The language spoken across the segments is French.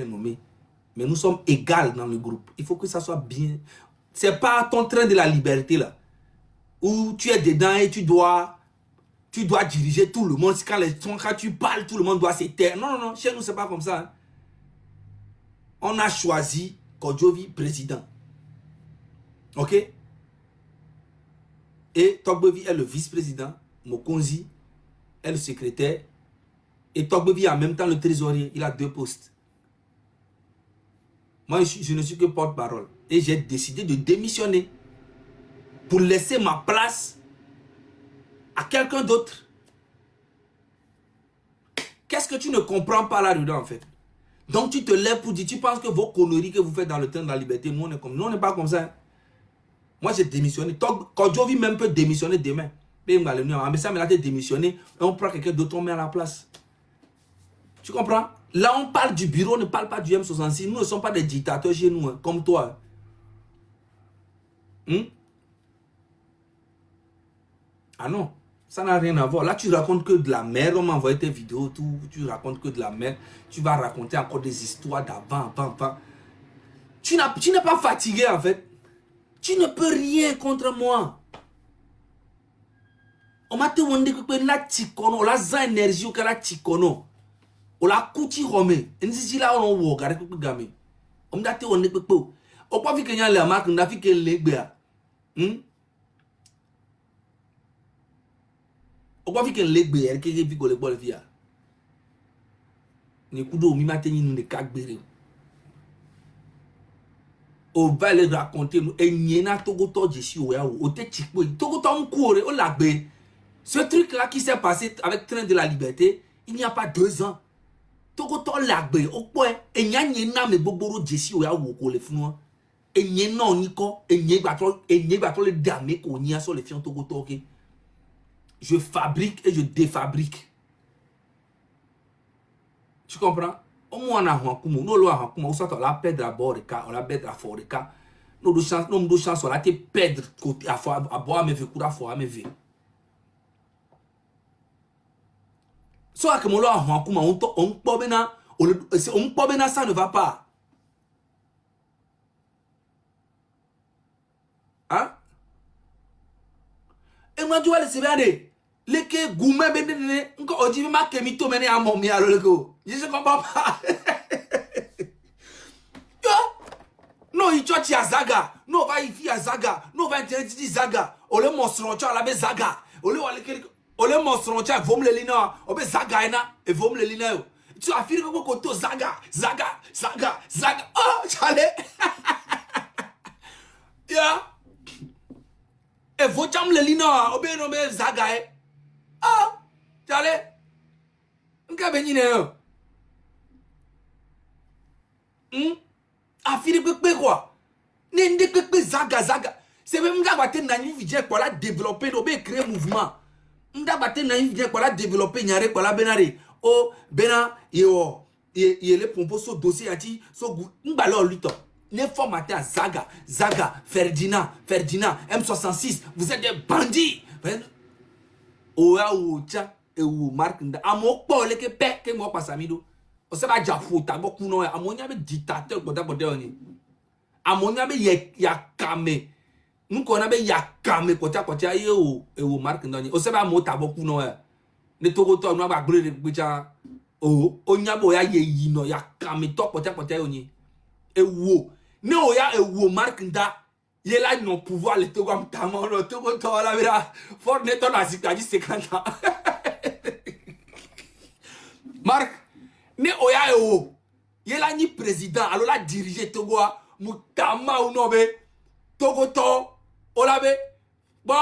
nommé. Mais nous sommes égales dans le groupe. Il faut que ça soit bien. C'est pas ton train de la liberté là. Où tu es dedans et tu dois diriger tout le monde. Quand tu parles, tout le monde doit se taire. Non, non, non. Chez nous, c'est pas comme ça. Hein. On a choisi Kodjovi président. Ok? Et Togbevi est le vice-président. Mokonzi est le secrétaire. Et Togbevi en même temps le trésorier. Il a 2 postes. Moi, je ne suis que porte-parole. Et j'ai décidé de démissionner pour laisser ma place à quelqu'un d'autre. Qu'est-ce que tu ne comprends pas là-dedans, en fait? Donc, tu te lèves pour dire, tu penses que vos conneries que vous faites dans le train de la liberté, nous, on n'est pas comme ça. Hein? Moi, j'ai démissionné. Kodjovi même peut démissionner demain. Mais ça, il a démissionné. Et on prend quelqu'un d'autre, on met à la place. Tu comprends? Là, on parle du bureau, on ne parle pas du M66. Nous ne sommes pas des dictateurs chez nous, hein, comme toi. Ah non, ça n'a rien à voir. Là, tu racontes que de la merde. On m'a envoyé tes vidéos, tout. Tu racontes que de la merde. Tu vas raconter encore des histoires d'avant, avant. Tu n'es pas fatigué, en fait. Tu ne peux rien contre moi. On m'a demandé que la tikono, la za énergie que la tikono. On la kouti rome. Et si là on wo gare que game. On m'a dit on ne peut pas. On pas vu que y a la marque, on a vu que l'égbea. On pas vu que l'égbea, que vu que le bol via. Ni kudo mi mateni nous ne kagbere. On va les raconter nous et niena togoto jeshi o ya o te tikpo togoto mkoure o lagbe. Ce truc là qui s'est passé avec Train de la Liberté, il n'y a pas 2 ans. Togoto lagbe o po e niena me bogboro jeshi o ya wo ko le funu. E niena oniko e niegba to le dame ko nia sur les fions togoto OK. Je fabrique et je défabrique. Tu comprends? Au moins on a hankumo, no lo hankumo, ça on la perdre à bord on la perdre à fort no do chance on la te perdre côté à fois à boire me veut courir à fois me veut. So que mon lo hankumo on pobena on pobena ça ne va pas. Hein? Et moi tu vois le CBD leke goumé benene nko ojivi ma kemito mene amomi alo leko. Je ne comprends pas. No ichochi ya zaga, no va ifi ya zaga, no va interdit zaga. Ole monstroncha la be zaga. Ole monstroncha vom le lina, obe zaga ena e vom le lina yo. Tu afiri ko koto zaga. Oh, chale. Ya. E vocham le lina, obe no be zaga e. Ah, chale. Nka benine yo. Afiri pepe quoi. Nende pepe zaga. C'est même m'dabate nani vidje pour la développer, no be créer mouvement. M'dabate nani vidje pour la développer nyare pour la benare. Oh, bena yo le pompo so dossier ati so m'balo luto. Ne formater zaga, Ferdinand, M66, vous êtes des bandits. Oya ocha e wo mark nda amokpo leke pe ke mo pasamido. O se ba jafu ta boku no amonya be dictateur boda oni. Amonya be yakame. Nko na be yakame kota ye o e wo mark nda ni. O se ba mo ta boku no ne togoto no ba gbere gbeja. O onya bo ya ye yino yakame to kota oni. E wo ne o ya e wo mark nda. Il est là, non pouvoir, le Togo, le Togo, la vera, fort net, on a 50 ans. Marc, ne oya e o, il est là, ni président, alors là, diriger Togo, moutama ou non, Togo, olabe, bon,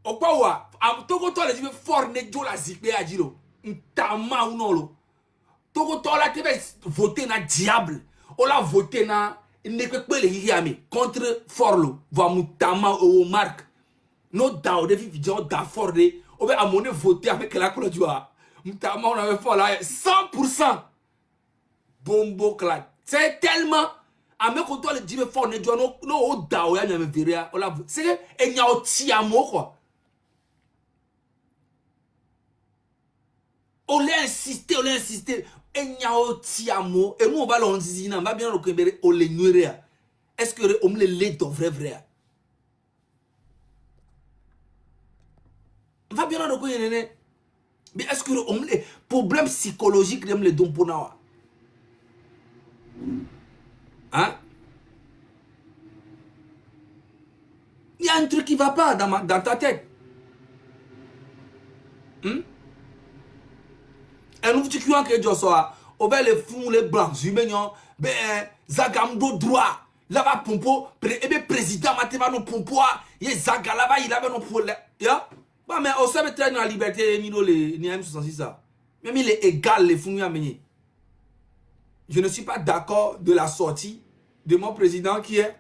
au quoi, ou, Togo, les gens fort net, la zikbe à dire, moutama ou non, lo. Togo, là, tu vas voter na diable, on l'a voté na. Ne peut pas les yami contre Forlo va mutama au marque no da de vidéo da forde on va amener voter avec la couleur du mutama on avait fait là 100% bombo clad c'est tellement à me quand le dit fort ne no da o ya me viria on la c'est et nya o tiamo quoi on l'a insisté tiamo et nous on va l'enzizi on va bien le kembere o le nuire. Est-ce que on le do vrai on va bien le connaître. Mais est-ce que on le problème psychologique de le don pour hein? Il y a un truc qui va pas dans ta tête. Et nous tu crois que Joshua on va les fous les blancs humains ben zagamdo droit là-bas pompo et bien président matema no pompo il zaga là-bas il avait no problème ya bah mais on sait très dans la liberté mino les ni M66 ça même il est égal les fous amener. Je ne suis pas d'accord de la sortie de mon président qui est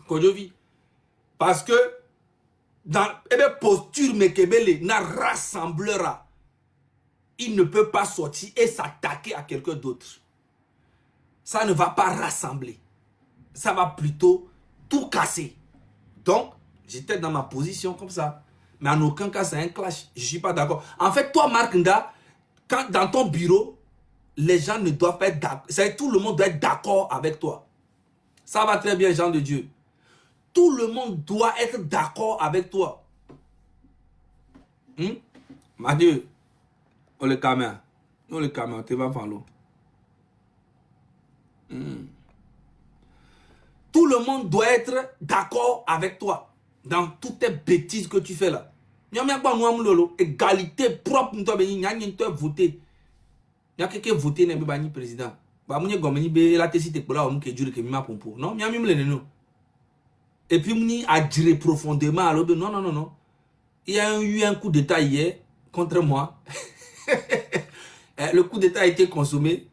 Kodjovi parce que dans posture Mekebele na rassemblera. Il ne peut pas sortir et s'attaquer à quelqu'un d'autre. Ça ne va pas rassembler. Ça va plutôt tout casser. Donc, j'étais dans ma position comme ça. Mais en aucun cas, c'est un clash. Je ne suis pas d'accord. En fait, toi, Marc Nda, quand dans ton bureau, les gens ne doivent pas être d'accord. Tout le monde doit être d'accord avec toi. Ça va très bien, gens de Dieu. Tout le monde doit être d'accord avec toi. Mathieu. On le caméra. Non, le caméra, tu vas faire l'eau. Tout le monde doit être d'accord avec toi dans toutes tes bêtises que tu fais là. Égalité propre, nous avons voté. Il y a quelqu'un voté, n'est pas président. Bah, moi, j'ai la tête pour là, on que dure que m'a pompo. Non, mais il et puis, on a duré profondément. Non. Il y a eu un coup d'état hier contre moi. Le coup d'état a été consommé.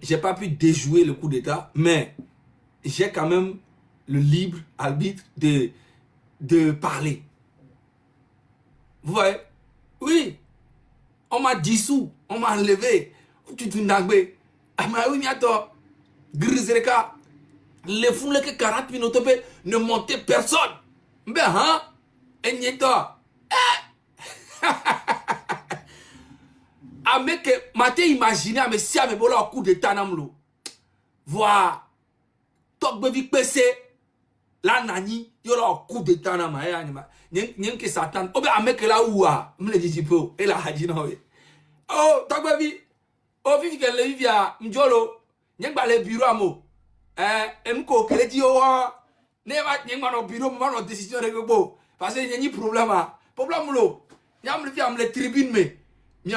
J'ai pas pu déjouer le coup d'état, mais j'ai quand même le libre arbitre de parler. Vous voyez? Oui. On m'a dissous, on m'a enlevé. Tu te n'agbe. Ah mais oui, attends. Grisreka. Les foules que 40 minutes ne montaient personne. Ben hein? Et n'y toi. Avec maté imaginer mais si avec bola coup de tanamlo voir tok bevi pc la nani yo la coup de tanama ya anima nyen ke satan obe avec la oua mle diji po e la haji no oh tok bevi o vivi ke le vivia njolo nyen gba le bureau amo emko kele di o ne va nyen ma no bureau ma no décision regbo parce que nyen problème lo nyam le via am le tribune me mi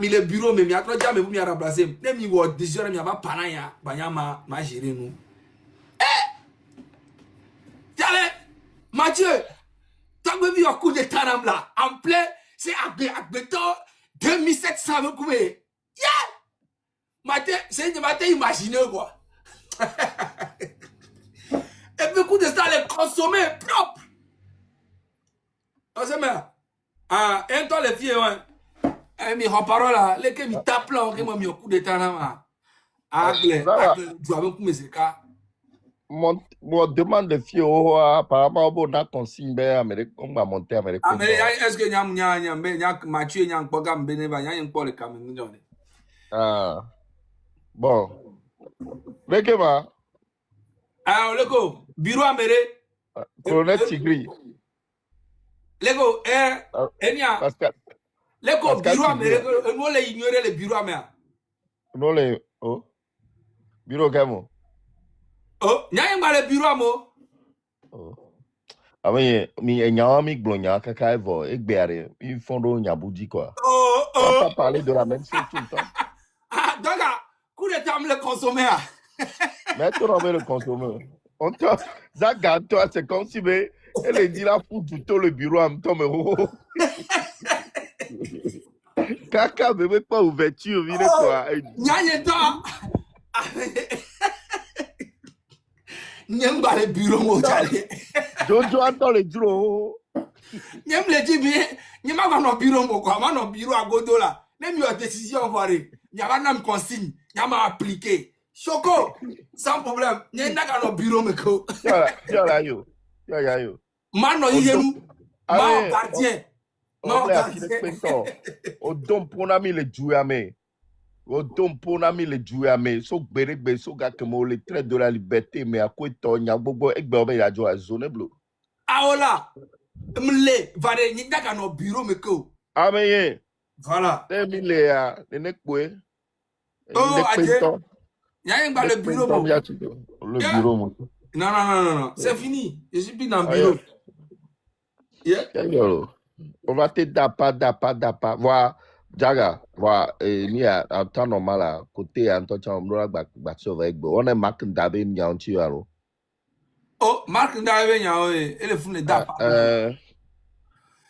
le bureau mais mi atro jamais vous mi remplacer ne mi wo décision mi va panaya banyama ma gérer nous Tiens Mathieu t'as vu un coup de tanam là en plein c'est agbeto 2700 me coupé Mathieu c'est de matin imaginer quoi et puis coup de ça les consommer propre on se met un temps les filles ouais mi parole là les que mi tape là que moi mi coup de tanam agle tu avais coup mes cas mon demande de fille apparemment bon na consigne Amérique on va monter Amérique est-ce que nyam Mathieu nyam poga mbene ba nyam pour le Cameroun donné bon Lekema leko bureau Amérique colonel Tigri leko enya leko bureau Amérique nous les ignorer le bureau Amérique non les bureau kamo nyam ba le bureau amo mi enyama mi glonya kaka evo egbere mi fondo nyabuji quoi on va parler de la même chose tout le temps donc coup de temps le consommer mais tu vas le consommer on te Zaga toi c'est comme si elle dit là pour tout le bureau en temps Kaka bébé pas ouverture vite quoi nyanye to nyem ba le bureau mo jale Jojo attend le bureau nyem le dit bien nyem ba no bureau mo quoi ma no bureau agodo là même your décision varé nyama nam consigne nyama appliquer Choco sans problème nyem na no bureau me ko ya yo mano yenu ma gardien non gardien o don pour ami le jouer mais Otompo na mi le jouer mais so gbere so ga kemo le trait de la liberté mais à quoi to nya gbogbo egbe obe ya jo a zone blo. Aola, mle, vare, ni daga no bureau me ko. Ameye, Voilà. mi le ya, ne kwe. Oh, Ne Adje, kwento. y'a rien que le bureau, Tom mo. ya tu le Yeah. bureau mo. Non. C'est fini. Je suis plus dans le Ah, bureau. Yeah. Yo. On va te dapa. Voilà, Jaga, voilà, ni à en temps normal à côté en temps on doit battre avec on est marque d'abe ni en tu alors. Oh, Marc Ndawe nya et le fou ne da pas.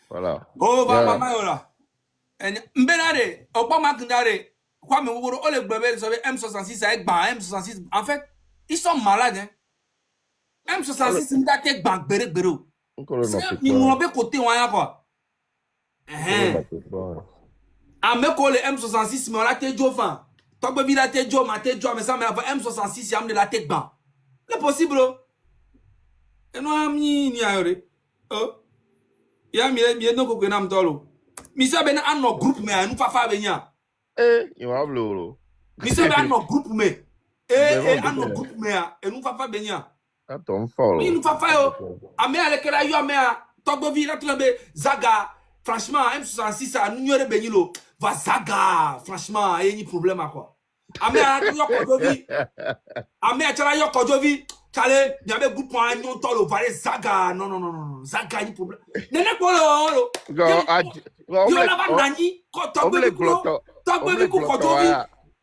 Voilà. Oh, va mama yo là. Mbenare, o pas Marc Ndawe. Quoi me woro o le gbebe so M66 avec ban M66. En fait, ils sont malades hein. M66 nda te ban gbere. C'est ni mo be côté wan ya quoi. A me ko le M66 mais on la te jo fan. Togbe vi la te jo ma te jo mais ça mais avant M66 yam de la te ban. C'est possible. Et nous avons ni ayore. Oh. Ya mi no ko na mtolo. Mi se be na no group me anu fa be nya. Il va bleu. Mi se be no group me. Anu group me a enu fa be nya. Attends, follow. Mi nu fa yo. Ame ale kera yo ame a togbo vi la tlembe Zaga. Franchement M66 a nu yore be lo. Va Zaga. Franchement, y a ni problème à quoi. Ame a yo kojovi. Ame a tala yo kojovi. Chale, il y avait groupe pour un nom tolo vale Zaga. Non. Zaga ni problème. Nene ko lo. Yo la va nani ko togbe ku kojovi.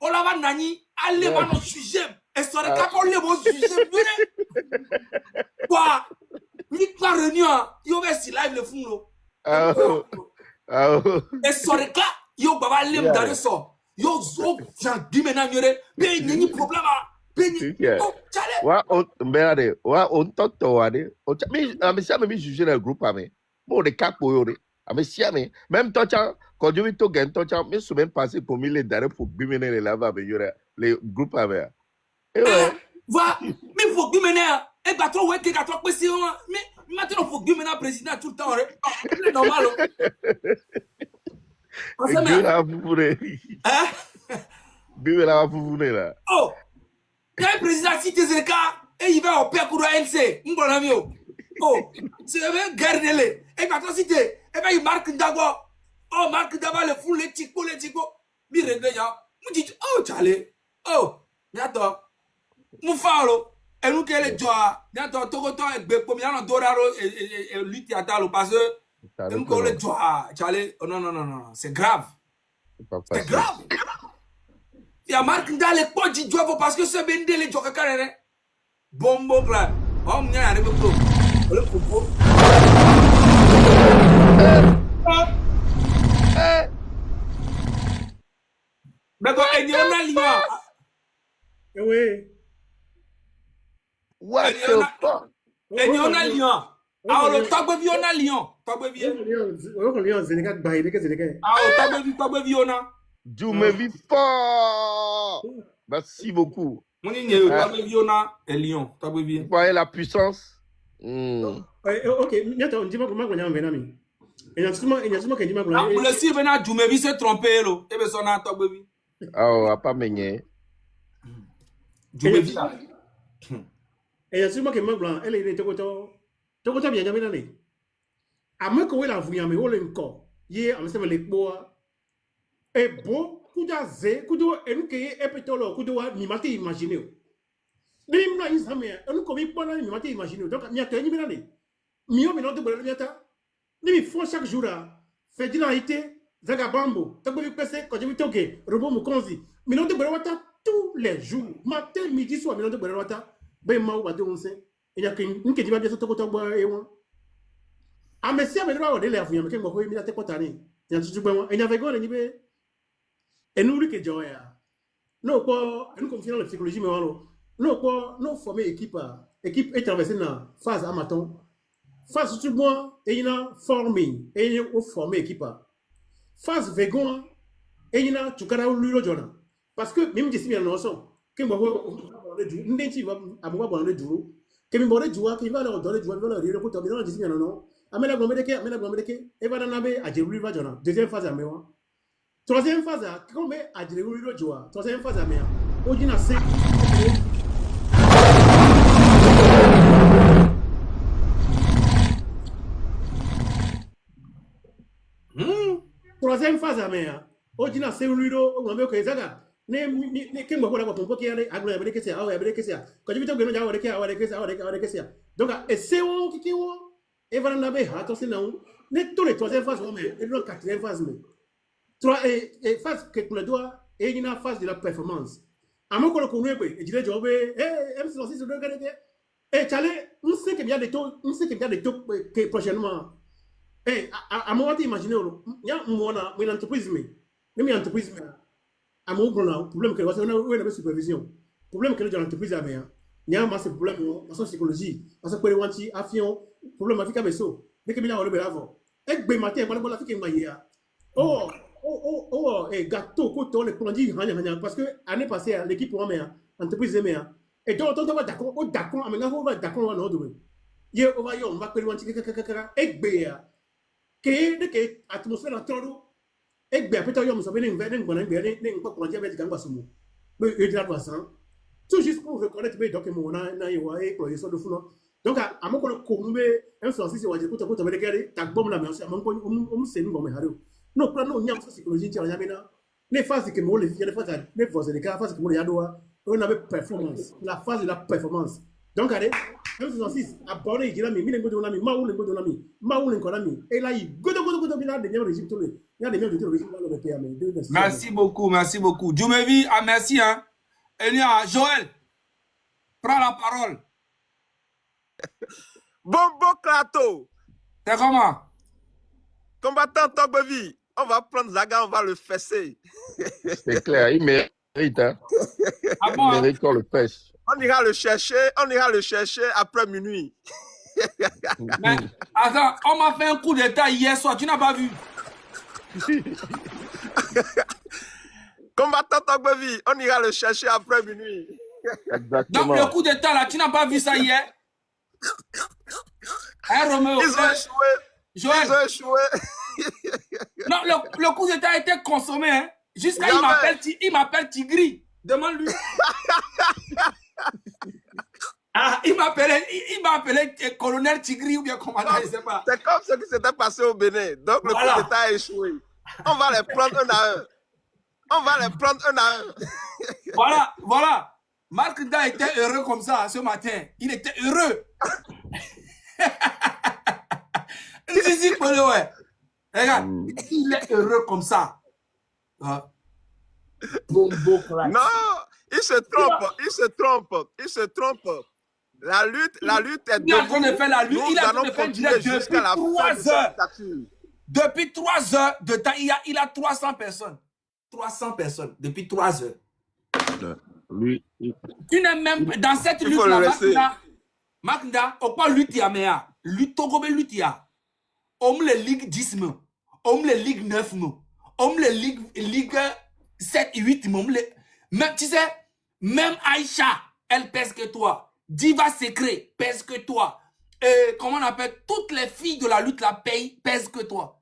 O la va nani alle va no sujet. Et so re ka ko le bon sujet. Quoi? Ni pa réunion, yo ve si live le fun lo. Et so re ka yo baba lem dans le so. Yo zo jan di mena nyore. Be ni problème a. On t'entend, mais ça me juger le groupe avec. Bon, les cas pour eux, mais si, même toi, quand je vis au gain, toi, mais je même passé pour mille d'arrêt pour biminer les lava avec les groupes avec. Et ouais. Va, mais faut biminer. Et bah, toi, ouais, qu'est-ce que tu as fait? Mais maintenant, faut biminer président tout le temps. C'est normal. Hein? Oh! Il y a un président qui te cas et il va au père pour l'ANC. Oh, c'est un garde-les. Et maintenant, si tu et bien, il marque d'abord. Oh, marque d'abord le fou, les tico. Mi règle, ya. Mu dit, oh, Charlie. Oh, bientôt. Mu falo. Et nous, qu'elle est joie. Bientôt, tout le temps, et combien de dollars et lutte à talo parce que. Et nous, qu'on est joie. Charlie, oh, non. C'est grave. C'est grave. Il y a marque dans les potes du job parce que c'est bendé les joker carré. Bon, là. Oh, il y a un peu. Le propos. D'accord, et il y a un lien. Oui. What the fuck? Et il y a un lien. Alors, le tabou vi on a lien. Tabou vi. Tabou vi on a. Dieu me vit fort. Merci beaucoup. Mon igné, tabou vi on a et lion. Tabou vi. Vous voyez la puissance? Ok, on dit pas comment on a un benami. Et il y a souvent qu'il dit ma ah, le si bena Dieu me vit se tromper lo. Et ben son a tabou vi. Oh, a pas mené. Dieu me vit là. Et il y a souvent que ma blanc, elle est tokoto bien jamais d'aller. À moi que la fouille mais on encore. Hier, on s'est les bois. Et bon, kuda ze, kudo enuke epetolo kudo ni mate imaginer. Ni mna isame, enu ko mi pona ni mate imaginer. Donc mi ateni mi nani. Mi o mi no de bole mi ata. Ni mi font chaque jour là. Fait dinarité, zagabambo, tabo mi pese ko je mi toke, robot mu konzi. Mi no de bole wata tous les jours. Matin, midi, soir, mi no de bole wata. Ben ma wa de onse. Il y a qu'une qui va bien se tokoto bois et on. Ah mais si avec droit de l'air fouille, mais que moi mi ate kotani. Il y a tout bon. Il y avait quoi ni be. Et nous, que Joya, nous, nous confions la psychologie, mais nous formons équipe est traversée dans phase amateur. Phase tout moi, et il a formé, et il a formé équipe. Phase vegan, et il a tout cas ou lui le parce que même si bien non son, que moi, n'importe va à moi bon le jour, que me bonne joie, qui va leur donner joie, va leur dire pour terminer le non non. Amena gombe de ke, et va dans nabe à Jérusalem va jona. Deuxième phase à moi. Troisième phase, comme a dit le joie. Troisième phase, mais aujourd'hui, c'est. Troisième phase, mais aujourd'hui, c'est un rideau. On veut que ça. Ne me voilà pour qui aller à la que c'est quand je vais te gagner avec donc et c'est on qui et voilà na be attention non ne tous les troisième phase mais et la quatrième phase mais trois et phase que le doigt et une phase de la performance à mon collègue qu'on et dire job MC6 de regarder et chalet on sait qu'il y a des taux que prochainement et à moi d'imaginer il y a une entreprise mais une entreprise à mon problème que c'est une supervision problème que dans l'entreprise à il y a un problème en psychologie parce que les wanti afion problème avec abesso dès que bien on le avant et be matin pour la fille qui et gâteau côté les plongis parce que année passée l'équipe pour mais entreprise mais et donc on va d'accord mais on va d'accord on autre hier on va on va que les wanti et be que atmosphère en trop et bien peut-être on s'appelle une veine une pas pour dire avec gamba sumo mais il y a pas ça tout juste pour reconnaître mes documents na yoa et pour ça de fou donc à mon collègue comme un français c'est waje kuta avec regarder ta bombe la mais on c'est nous comme haro non plan non nyam psychologie tu as na les phases que moi les filles les phases les forces les cas phases que moi ya doa on avait performance la phase de la performance donc allez même 66 abonné il mi le ngodo na mi ma ou le ngodo na mi ma ou le ngodo na mi et là il godo bila de régime tout le il y a des gens de régime dans le pays merci beaucoup Djoumevi ah merci hein Elia Joël prends la parole Bombo Klato. c'est comment Combattant Togbevi, on va prendre Zaga, on va le fesser. C'est clair, il mérite, hein. ah bon, Il mérite qu'on le pêche. On ira le chercher après minuit. mais attends, on m'a fait un coup d'état hier soir, tu n'as pas vu? Combattant Togbevi, on ira le chercher après minuit. Exactement. Donc le coup d'état là, tu n'as pas vu ça hier? Hein, Roméo? Ils ont échoué. Joël. Ils ont échoué. Non, le coup d'état a été consommé, hein. Jusqu'à il m'appelle Tigri. Demande-lui. Ah, il m'a appelé colonel Tigri ou bien commandant, je ne sais pas. C'est comme ce qui s'était passé au Bénin. Donc le coup d'état a échoué. On va les prendre un à un. Voilà. Marc Nda était heureux comme ça ce matin. Il était heureux. Regarde, il est heureux comme ça. Bombo class. Non, il se trompe. La lutte est Il est en train de faire la lutte. Il est en train de faire continuer jusqu'à la fin de cette dictature. Depuis 3 heures de temps, il a 300 personnes. 300 personnes depuis 3 heures. Lui, Tu n'es même dans cette lutte-là, Maknda, on parle lutte ya mea. Lutte Togobe lutte ya. On le Ligue 10 mots. On le Ligue 9 mots. On le Ligue 7 et 8 mots. Même, tu sais, même Aïcha, elle pèse que toi. Diva Secret pèse que toi. Comment on appelle? Toutes les filles de la lutte la pèsent que toi.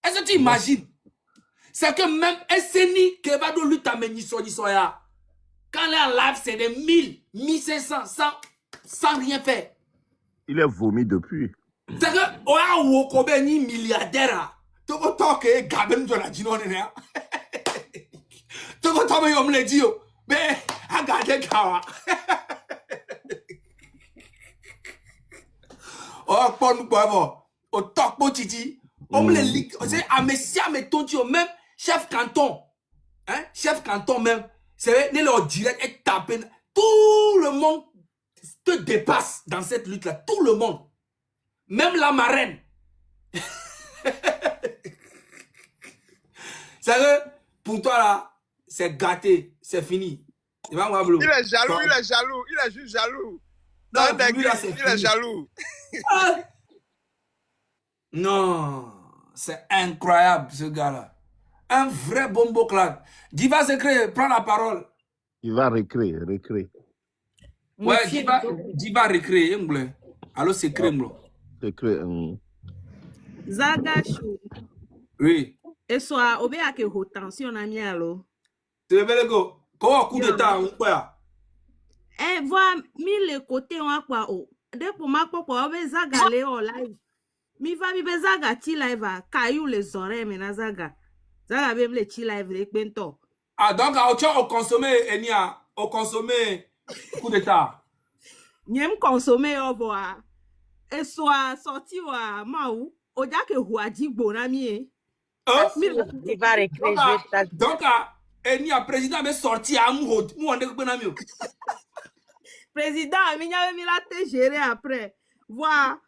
Est-ce que tu imagines? C'est que même SNI Kevado lutte à Menisoya. Quand elle est en live, c'est des 1000, 1500, sans rien faire. il est vomi depuis. C'est que, oya woko be ni milliardaire. Toko toke gaben de la dinone. Toko tome yom le dio. Be, agade kawa. Oh, pon bobo. O tok po titi. On le lit. C'est à Messia, mais ton même chef canton. Hein? Chef canton même. C'est vrai, leur direct est tapé. Tout le monde te dépasse dans cette lutte-là. Tout le monde. Même la marraine. C'est vrai, pour toi là, c'est gâté. C'est fini. Il est jaloux. Il est juste jaloux. Non, il est jaloux. Ah. Non, c'est incroyable ce gars-là. Un vrai bombo clad. Diva Secret, prends la parole. Il va recréer. Ouais, Diva recréer. Allô, Secret. Recréer. Zaga Show. Oui. Et soit, au béa que haute tension na mialo. Tu veux bien go. Comment coup d'état ou quoi? Eh, vois, mi le côté on a quoi o. De pour ma papa, obe zaga le o live. Mi va mi be zaga ti live a. Caillou les oreilles mais na zaga. Zaga be le ti live le bento. Ah, donc, au consommer, Enia, au consommer coup d'état. Nyem consommer o boa. Et soit, sorti wa maou. Oja ke huaji bona mi e. Hein? Tu vas récréer, je vais t'ajouter. Donc, Enia, président, mais sorti à Moud. Moi, on est que mieux. Président, mi nyave mi la te gérer après. Voir.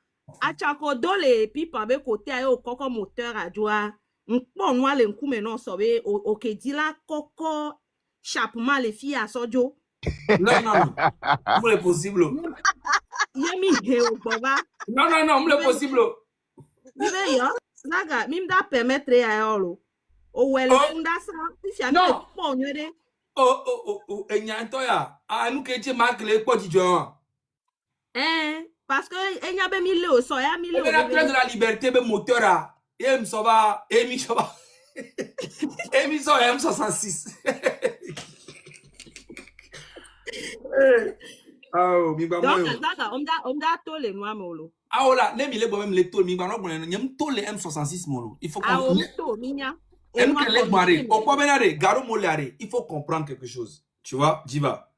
Achako dole pipa be côté ayo koko moteur a joa. N'po noa le nkume non sobe o ke dila koko chapement les filles à sojo. Non, non, non. Comment est possible? Yemi he o boba. Non, non, non, comment est possible? Ibe yo. Naga mimda permettre ayolo. O wele funda sa si ami Non. po nyede. Oh, Enia, Antoya. Ah, nous qui étions marqués, quoi, tu dis? Parce que enya be mi le o so ya mi le On est la train de la liberté, le moteur là. Et me sauva, et me sauva. Et me sauva M66. Oh, mi ba Donc moyo. naga omda to le noa molo. Ah ola, ne mi le bo même le tol mi ba no bon nyem tol le M66 molo. Il faut A o comprendre. to minya. Et nous que les maré, au quoi benare, garo molare, il faut comprendre quelque chose. Tu vois, Diva.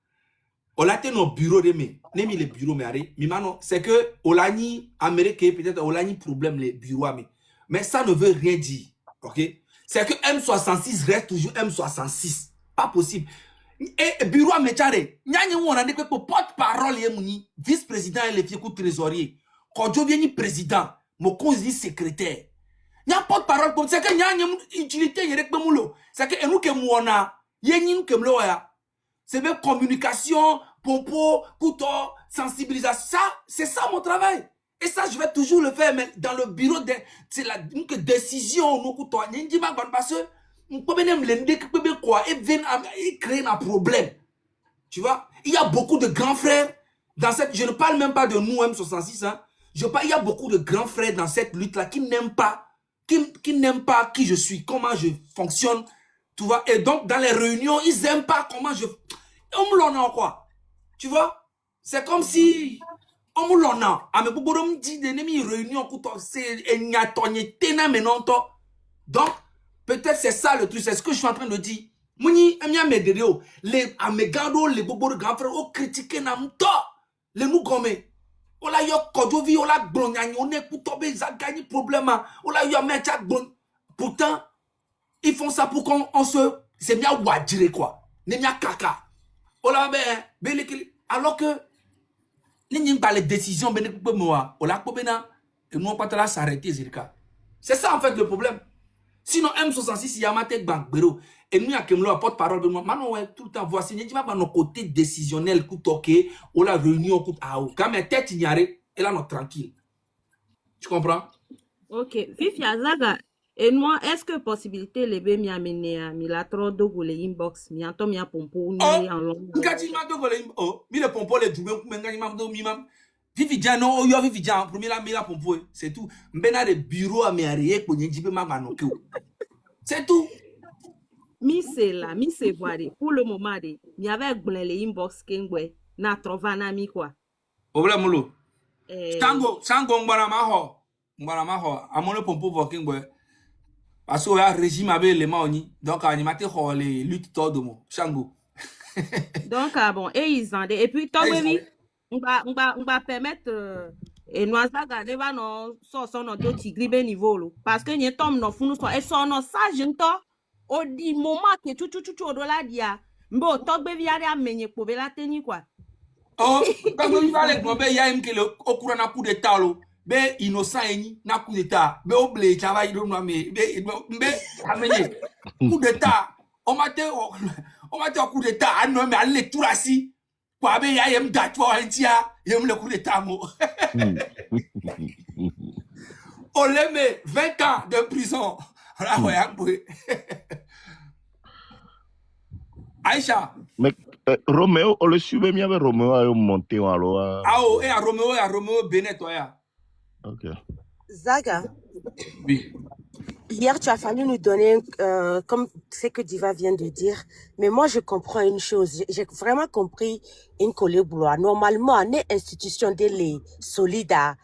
Olate no bureau de me, ne mi le bureau me are, mi mano, c'est que olani américain peut-être olani problème les bureaux mais ça ne veut rien dire. OK? C'est que M66 reste toujours M66. Pas possible. Et bureau à métier, nyanye wona de que porte-parole ye muni, vice-président et le fier trésorier. Quand je viens président, mon conseiller secrétaire. Nya porte-parole comme c'est que nyanye utilité yere pe mulo. C'est que enu ke muona, yenyin ke mlo ya. C'est même communication, pompo, couteau, sensibilisation. Ça, c'est ça mon travail. Et ça, je vais toujours le faire, mais dans le bureau, c'est la décision. Parce que on peut même créer un problème. Tu vois, il y a beaucoup de grands frères dans cette. Je ne parle même pas de nous, M66. Hein. Il y a beaucoup de grands frères dans cette lutte-là qui n'aiment pas, qui n'aiment pas qui je suis, comment je fonctionne. Tu vois, et donc dans les réunions, ils n'aiment pas comment je. On me l'en quoi. Tu vois, c'est comme si. On me l'en a. Mais beaucoup de me disent des réunions, c'est donc, peut-être c'est ça le truc, c'est ce que je suis en train de dire. Mouni, les amégado, les bobos de grands frères, ont critiqué Namto, les nous gomme. On a eu Kodjovi, on a glognan, on est pour tomber, ils ont gagné problème. On a eu un mec à glognan. Pourtant, ils font ça pour qu'on se. C'est bien wadjire quoi. N'est bien kaka. On a ben, alors que. N'y pas les décisions, ben, on l'a pas et nous on pas s'arrêter, Zirka. C'est ça en fait le problème. Sinon, M66, il y a ma tête banque, béro. Et nous, il y a porte-parole, maintenant, tout le temps, voici, il y a nos côté décisionnel, coûte-ok, ou la réunion, coûte à ou. Quand ma tête, il y a, et là, on est tranquille. Tu comprends? Ok. Fifi Azaga, et moi, est-ce que possibilité, les bé mi amené à mi la trop de ou les inbox, mi anto mi a pompo, ni en long. Oh, mi le pompo, les doumés, mi mam. Vivi Djan, non, yo Vivi Djan, premier la mi la pompo, c'est tout. Mbena de bureau à mi arrière, pour n'y jibe ma manoke. C'est tout. Mi c'est là, mi c'est voir. Pour le moment, mi avait les inbox kengwe, na trovana mi quoi. Problème moulo. Sango mbaramaho, amone pompo vokengwe. Parce que le régime avait les maoni, donc animaté les luttes tordomo, Sango. Donc bon, et ils en et puis toi oui, on va permettre et nous Azaga va non son no do tigri be niveau parce que n'y tombe no funu so et son no ça jento au di moment que tout au dollar dia mbo togbe viare amenye po be la teni quoi. Oh, quand on va les globes, il y a un qui le au courant na coup d'état lo, be innocent eni na coup d'état, be oblé travail do no me amenye coup d'état, on m'a coup d'état, ah non mais aller tout rassi. Quoi be ya yem datwa antia, yem le coup d'état mo. On les met 20 ans de prison. Aïcha. Mais Roméo, on le suivait bien avec Roméo à monter alors. Ah oh, et à Roméo Bennett, ouais. Ok. Zaga. Oui. Hier, tu as fallu nous donner, comme ce que Diva vient de dire, mais moi, je comprends une chose. J'ai vraiment compris une collègue boulot. Normalement, une institution de les solidaires,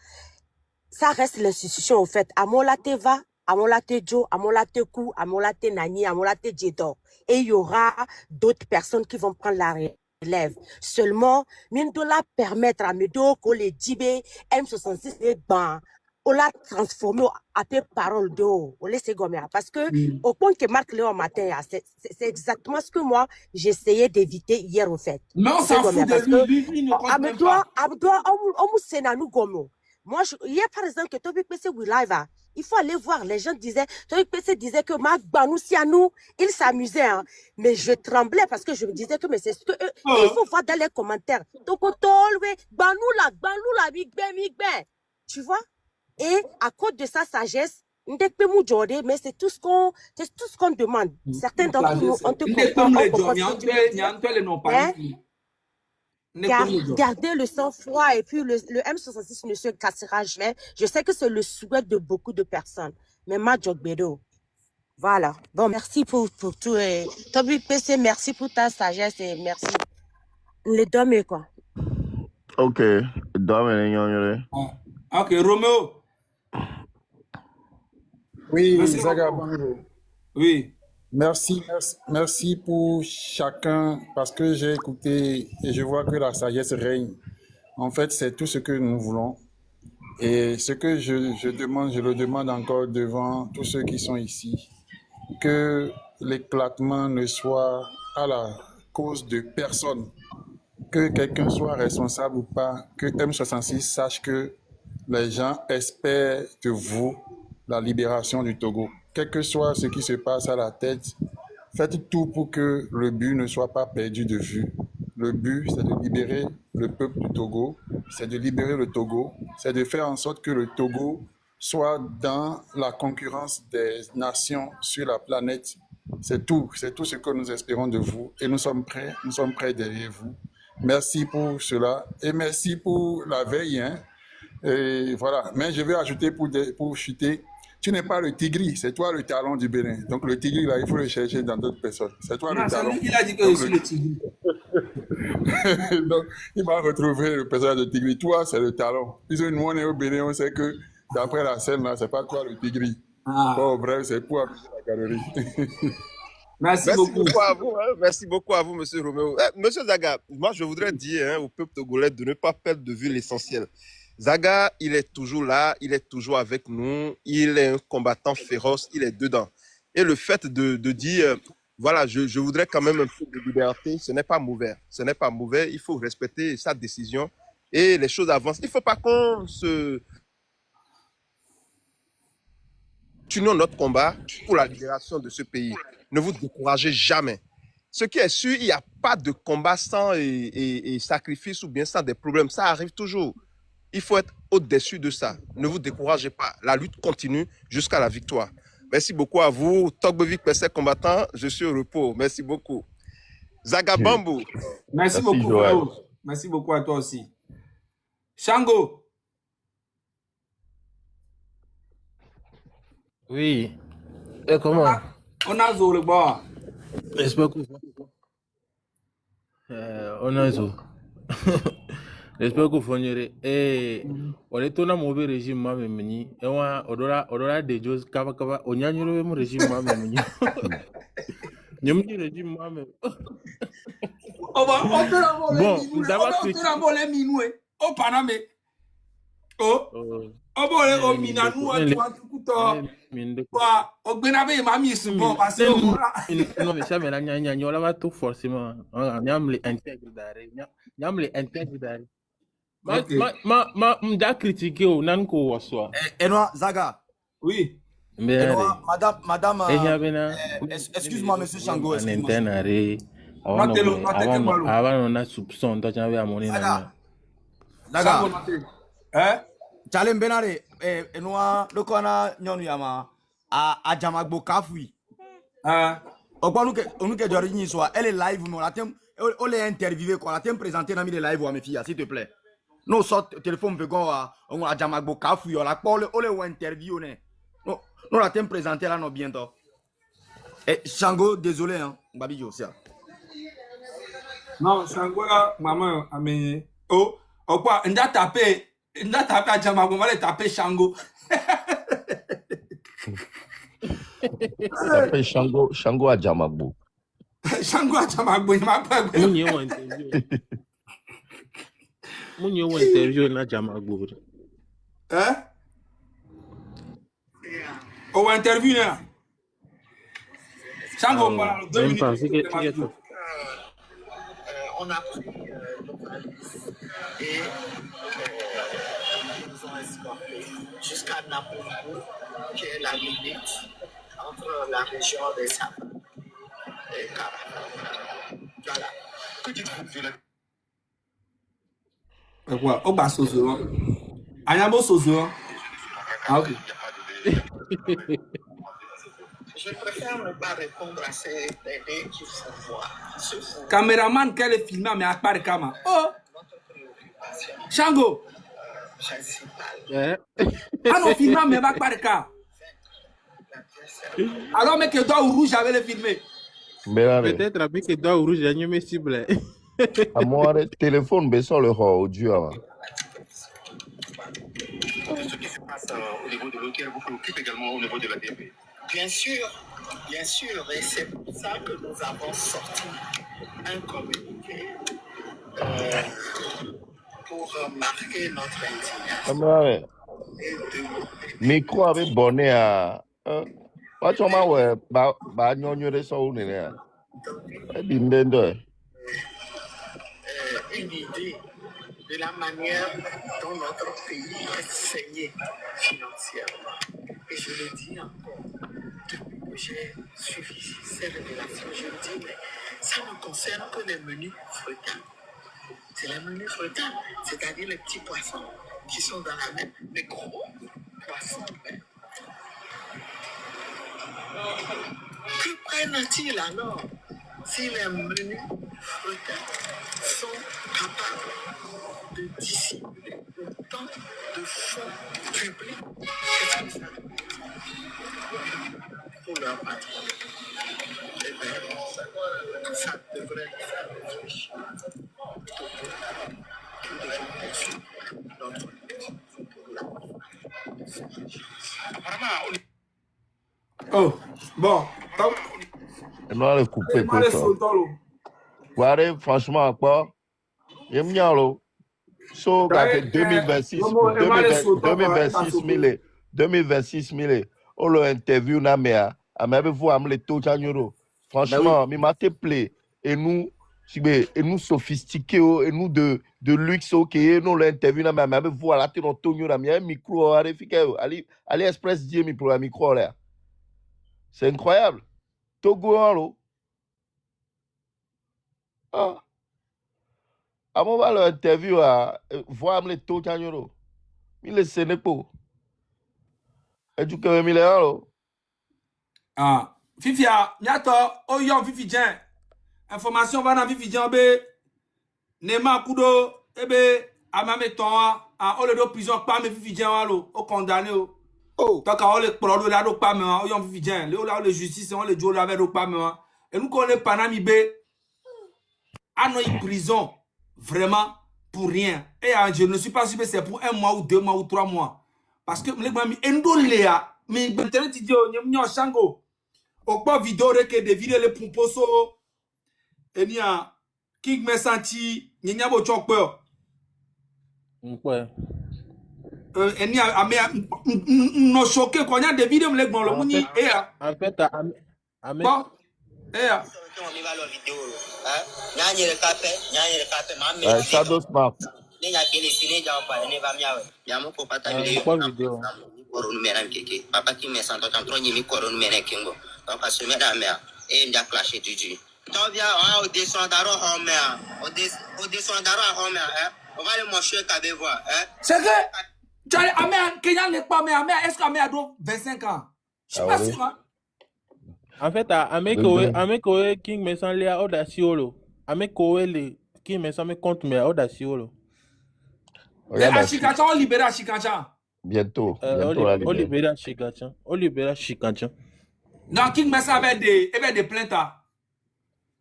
ça reste l'institution, au fait. Amolate va, Amolate Joe, Amolate Kou, Amolate Nani, Amolate Djedo. Et il y aura d'autres personnes qui vont prendre la relève. Seulement, mine de la permettre à Medo, que les Djibé, M66, les ban, on l'a transformé à tes paroles d'eau. On laisse gommer. Parce que, au point que Marc Léon matin, c'est exactement ce que moi, j'essayais d'éviter hier, au fait. Mais on s'en fout de lui. Lui, il ne compte même pas. Moi, hier, par exemple, que Toby PC We Live, il faut aller voir. Les gens disaient, Toby PC disait que Marc Banoussi à nous, il s'amusait. Hein. Mais je tremblais parce que je me disais que, mais c'est ce que eux, il faut voir dans les commentaires. Tu vois? Et à cause de sa sagesse, mais c'est tout ce qu'on demande. Certains d'entre nous, on te comprend. Gardez le sang-froid et puis le M66 ne se cassera jamais. Je sais que c'est le souhait de beaucoup de personnes. Mais Majokbedo, voilà. Bon, merci pour tout. Toby PC, merci pour ta sagesse et merci. Les dames, quoi. Ok, dame, Ok, Roméo. Oui, Merci Zaga beaucoup. Bango. Oui. Merci pour chacun parce que j'ai écouté et je vois que la sagesse règne. En fait, c'est tout ce que nous voulons. Et ce que je demande, je le demande encore devant tous ceux qui sont ici, que l'éclatement ne soit à la cause de personne, que quelqu'un soit responsable ou pas, que M66 sache que les gens espèrent de vous la libération du Togo. Quel que soit ce qui se passe à la tête, faites tout pour que le but ne soit pas perdu de vue. Le but, c'est de libérer le peuple du Togo, c'est de libérer le Togo, c'est de faire en sorte que le Togo soit dans la concurrence des nations sur la planète. C'est tout ce que nous espérons de vous et nous sommes prêts derrière vous. Merci pour cela et merci pour la veille. Hein. Et voilà. Mais je vais ajouter pour chuter, tu n'es pas le tigri, c'est toi le talon du Bénin. Donc le tigri, là, il faut le chercher dans d'autres personnes. C'est toi le talon. Il a dit que je suis le tigri. Donc, il va retrouver le personnage de tigri. Toi, c'est le talon. Puisque nous, on est au Bénin, on sait que d'après la scène, là, c'est pas toi le tigri. Bon, bref, c'est pour amuser la galerie. Merci beaucoup à vous. Hein. Merci beaucoup à vous, monsieur Roméo. Monsieur Zaga, moi, je voudrais dire au peuple togolais de ne pas perdre de vue l'essentiel. Zaga, il est toujours là, il est toujours avec nous, il est un combattant féroce, il est dedans. Et le fait de dire, voilà, je voudrais quand même un peu de liberté, ce n'est pas mauvais. Ce n'est pas mauvais, il faut respecter sa décision et les choses avancent. Il ne faut pas qu'on se... Continuons notre combat pour la libération de ce pays. Ne vous découragez jamais. Ce qui est sûr, il n'y a pas de combat sans et sacrifice ou bien sans des problèmes. Ça arrive toujours. Il faut être au-dessus de ça. Ne vous découragez pas. La lutte continue jusqu'à la victoire. Merci beaucoup à vous. Togbevik Pessé combattant, je suis au repos. Merci beaucoup. Zaga Bambou. Merci beaucoup, Fréo. Merci beaucoup à toi aussi. Shango. Oui. Et comment? On a Zo le bois. J'espère que on a Zo. J'espère que vous faites. Et on est dans un mauvais régime, moi, même. Et on a des choses kava. On a un régime, moi, même. Nous avons un régime, moi, même. On te la volé minoué. Oh, Paname. Oh. Oh, bon, oh, Minanou, tu vois, tout le temps. Oh, Benabe, mamie, c'est bon, parce que. Non, mais ça, mais là, il y a tout forcément. On a les intègres d'arrêt. Il y a les intègres d'arrêt. Je critiqué au Nanko Waswa. Et moi, Zaga. Oui. Mais madame, excuse-moi, monsieur Shango. Avant, on a soupçon. Zaga. Hein? Chalem Benare, et nous, le Kona Nyonyama, à Jamagbo Kafui. On nous que d'origine soit, elle est live, nous la thème, on l'a interviewé, quoi, la thème présentée dans les live à mes filles, s'il te plaît. Nous, sort téléphone, on a Jamagbo Kafui, on l'a pas, on l'a interviewé. Nous la t'aimes présenter là, non, bientôt. Et Shango, désolé, hein. Babi Josia. Non, Shango là, maman, amené. Oh, quoi, on a tapé à Djamagbo, on va aller taper Shango. Taper Shango à Djamagbo. Shango à Djamagbo, il m'a pas Mon yé ou interview. Mon yé ou interview na Djamagbo. Hein? Ou interview là. Shango, on va 2 minutes. On a pris nos valises et ils nous ont escortés jusqu'à Napoulou, qui est la limite entre la région des Sables et Kara. Voilà. Que dites-vous de Quoi? Oh, bah, Sozo. Ayabo Sozo. Ah, ok. Je préfère ne pas répondre à ces bébés qui font voir. Caméraman, quel est filmé, mais à part Kama. Oh! Shango! Ah non, filmé, mais à part Kama. Alors, mais que toi, rouge, j'avais le filmé. Peut-être avec que toi, rouge, j'ai mis cible. À moi, le téléphone, baissons le audio. Ce qui se passe au niveau de l'hôtel vous préoccupe également au niveau de la DP. Bien sûr, et c'est pour ça que nous avons sorti un communiqué pour marquer notre indignation. Micro avec bonnet à. Pas tu m'as ouais, bah nyonyo de ça ou n'est. Une idée de la manière dont notre pays est saigné financièrement. Et je le dis encore, depuis que j'ai suivi ces révélations, je me dis, mais ça ne concerne que les menus flottables. C'est les menus flottables, c'est-à-dire les petits poissons qui sont dans la mer, les gros poissons. Que prennent-ils alors si les menus flottables sont capables de dissimuler autant de fonds publics? Qu'est-ce que ça veut dire pour leur patron? Eh bien, ça devrait nous faire réfléchir. Nous devons poursuivre notre lutte pour la Oh, bon. Non, le couper quoi ça. Ouais, franchement, quoi. Il me nyalo. So, gâté 2026 000. On l'a interview na mea. A même vous amener tout chanyoro. Franchement, mi m'a te plaît. Et nous sophistiqués, et nous de luxe, ok, nous l'interview na mea. Même vous à la tête dans ton micro, AliExpress dit mi pour la micro là. C'est incroyable. Togo en ah. À mon moment, l'interview à voir les taux d'agneau. Il est sénépo. Et du coup, il est là. Ah, Fifia, Miato, Oyon, Fifidien. Information va dans Fifidien, bé. Nema Kudo, ebe, Amame Tonwa, à Oledo prison, pas me Fifidien, au condamné. Oh, tant qu'on les prend là, pas me, Oyon Fifidien. Le là, le justice, on les joue là avec pas me. Et nous connaissons Panami B. À nos prison. Vraiment pour rien. Et je ne suis pas sûr que c'est pour 1 mois ou 2 mois ou 3 mois. Parce que les mamie endolea, mais internet idio, nyam Shango. Au pas vidéo que des vidéos les pomposo. Et ni a King me senti, nyam bo chokpeur. Ouais. Et ni a no choqué quand il y a des vidéos les bon le muni et en fait bon Shadow Smart. Papa qui me sent en train de me couronner Kingo. Donc, à ce madame, et il y a clashé du Dieu. Tant bien, on descend d'Aro Homer, on descend d'Aro Homer, on va le manger qu'avec voir. C'est que, tu as Amé, Kenyan n'est pas Amé, est-ce qu'Amé a 25 ans? Je suis pas sûr, hein? En fait, Amé Koé, King me sent les audacieux. Amé Koé, les King me sent me compte, mais audacieux. Les Achikacha ont libéré Achikacha. Bientôt. Bientôt, là, les gars. Olibera Chikachan. Olibera Chikachan. Non, King Massa avait des plaintes.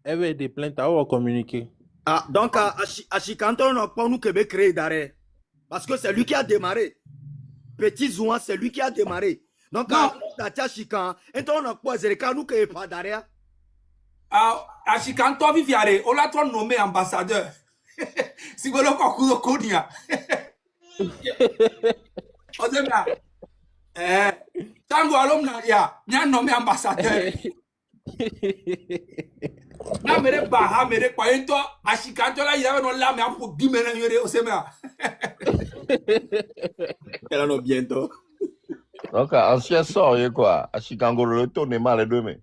Elle veut des plaintes à communiquer. Ah, donc, à Chicanton, on n'a pas nous qui créé d'arrêt. Parce que c'est lui qui a démarré. Petit Zouan, c'est lui qui a démarré. Donc, à Chican, et on n'a pas nous qui pas d'arrêt. À Chicanton, Viviare, on l'a trop nommé ambassadeur. Si vous voulez qu'on Kodia. On dit là. Tango alum na ya, bien nommé ambassadeur. Na mere baha mere kwa ento ashikanto la yawe no la me apo di mena yore osema. Elle en a bientôt. Donc, ancien sort, quoi. À Chicago, le tourne mal les 2 mains.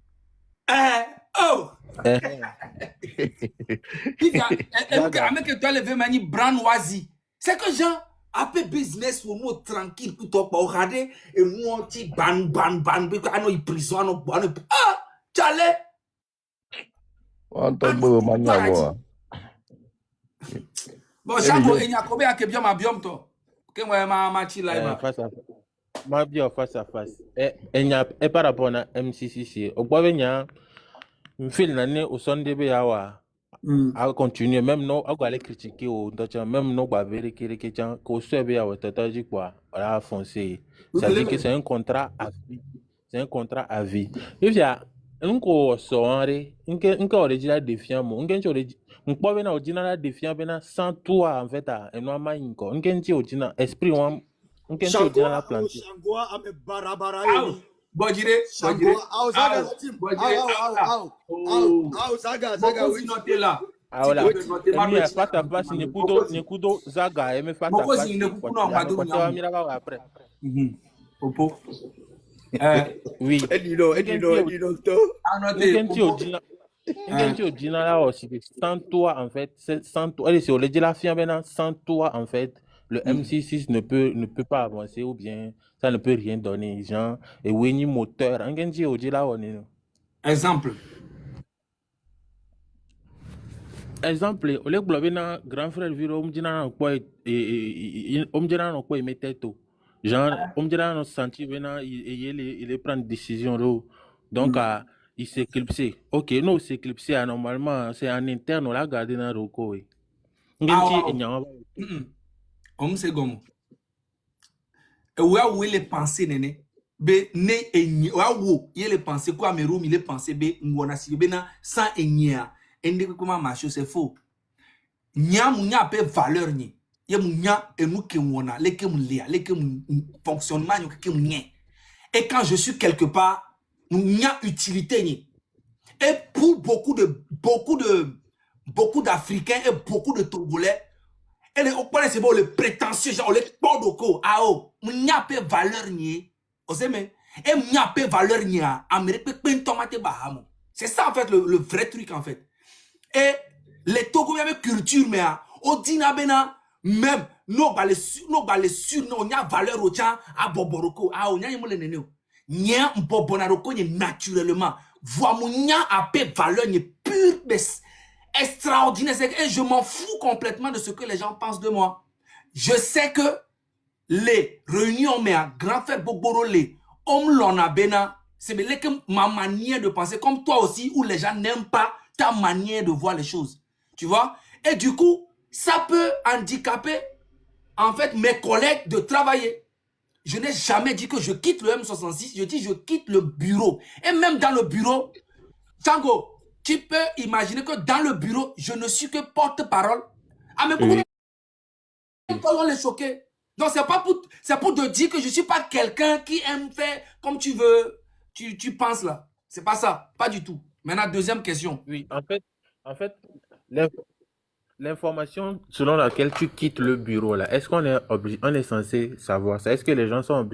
Oh! Avec toi, le mani branoisi. C'est que Jean, après business pour nous tranquille, pour toi, pour regarder, et moi, tu ban, prison, ah! Tchale! On te beau, mania, bon, Chango, il y a combien de bien ma biome, toi? Que moi, ma chila, face à face. Ma bien face à face. Et par rapport à MCCC, au bois venir, je fais l'année au son de Béawa. À continuer, même non, à aller critiquer au même non, à vérifier que tu as qu'au seul Béawa, tu as dit quoi? À foncer. Ça dit que c'est un contrat à vie. C'est un contrat à vie. Il y a un co soirée, un original défiant, un pas bien original défiant, sans toi en fait, un homme inco, un qui original esprit, un qui original la plante. Changoa a me barabara. Bojire, Zaga, oui, notez là. Ah voilà, face à face, Nekudo Zaga, et me face à face, après. Popo. Oui. Sans toi, en fait, sans toi, allez, c'est au la fille maintenant, sans toi, en fait, le MC6 ne peut pas avancer ou bien ça ne peut rien donner, genre, et oui, moteur, exemple. Exemple, au lieu de grand frère Viro, on me dit quoi il mettait tout. Genre, on me dit non senti il prend une décision donc il s'est éclipsé. Ok, non, c'est éclipsé normalement, c'est en interne, on l'a gardé dans le roko. On sait comment. Où les pensées néné be ne enyi où il les pensées quoi mais room il les pensées be ngona si be na sans enyia ende comment marcher c'est faux nya munya pe valeur ni ye munya enu ke wona leke mulia leke fonctionnement ni ke munye et quand je suis quelque part munya utilité ni et pour beaucoup d'Africains et beaucoup de Togolais et les opposés c'est bon les prétentieux genre les podoko ao munya pe valeur ni oseme et munya pe valeur ni Amérique pe tomate bahamo c'est ça en fait le vrai truc en fait et les Togo même culture mais au dina bena même no balé sur no nya valeur au tcha à boboroko ao nya yimo le neneo nya mbobonaroko ni naturellement voix munya a pe valeur ni pure extraordinaire et je m'en fous complètement de ce que les gens pensent de moi. Je sais que les réunions mais à grand frère Boborolé, c'est ma manière de penser comme toi aussi où les gens n'aiment pas ta manière de voir les choses. Tu vois? Et du coup, ça peut handicaper en fait mes collègues de travailler. Je n'ai jamais dit que je quitte le M66, je dis je quitte le bureau. Et même dans le bureau, Tango, tu peux imaginer que dans le bureau, je ne suis que porte-parole. Ah, mais pourquoi on les choquer? Donc, c'est pour te dire que je ne suis pas quelqu'un qui aime faire comme tu veux, tu penses là. C'est pas ça, pas du tout. Maintenant, deuxième question. Oui, en fait, l'information selon laquelle tu quittes le bureau là, est-ce qu'on est censé savoir ça? Est-ce que les gens sont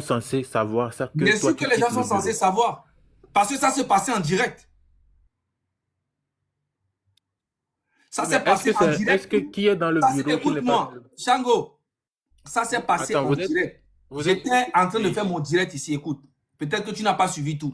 censés savoir ça? Bien sûr que les gens sont censés savoir. Parce que ça s'est passé en direct. Ça s'est passé en direct. Est-ce que qui est dans le bureau? Écoute-moi, Chango, ça s'est passé en direct. J'étais en train de faire mon direct ici, écoute. Peut-être que tu n'as pas suivi tout.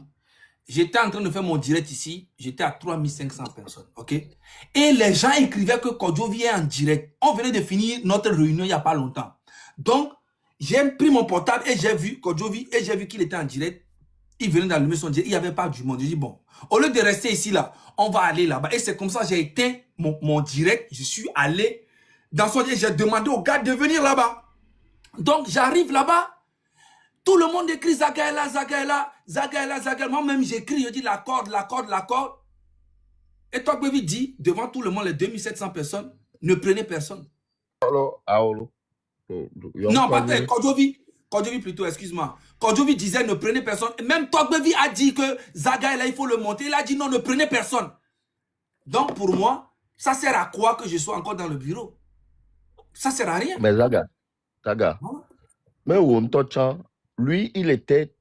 J'étais en train de faire mon direct ici. J'étais à 3500 personnes, ok? Et les gens écrivaient que Kodjo vient en direct. On venait de finir notre réunion il n'y a pas longtemps. Donc, J'ai pris mon portable et j'ai vu Kodjovi et j'ai vu qu'il était en direct. Il venait d'allumer son direct. Il n'y avait pas du monde. J'ai dit, bon, au lieu de rester ici, là, on va aller là-bas. Et c'est comme ça que j'ai éteint mon direct. Je suis allé dans son direct. J'ai demandé au gars de venir là-bas. Donc, j'arrive là-bas. Tout le monde écrit Zaga est là, Zaga est là, Zaga est là, Zaga est là. Moi-même, j'écris, je dis la corde, la corde, la corde. Et toi, Baby dit, devant tout le monde, les 2700 personnes, ne prenez personne. Aolo. Non, pas Kodjovi plutôt, excuse-moi. Kodjovi disait ne prenez personne. Et même Togbevi a dit que Zaga est là, il faut le monter. Il a dit non, ne prenez personne. Donc pour moi, ça sert à quoi que je sois encore dans le bureau? Ça sert à rien. Mais Zaga. Mais Wontocha, lui, il était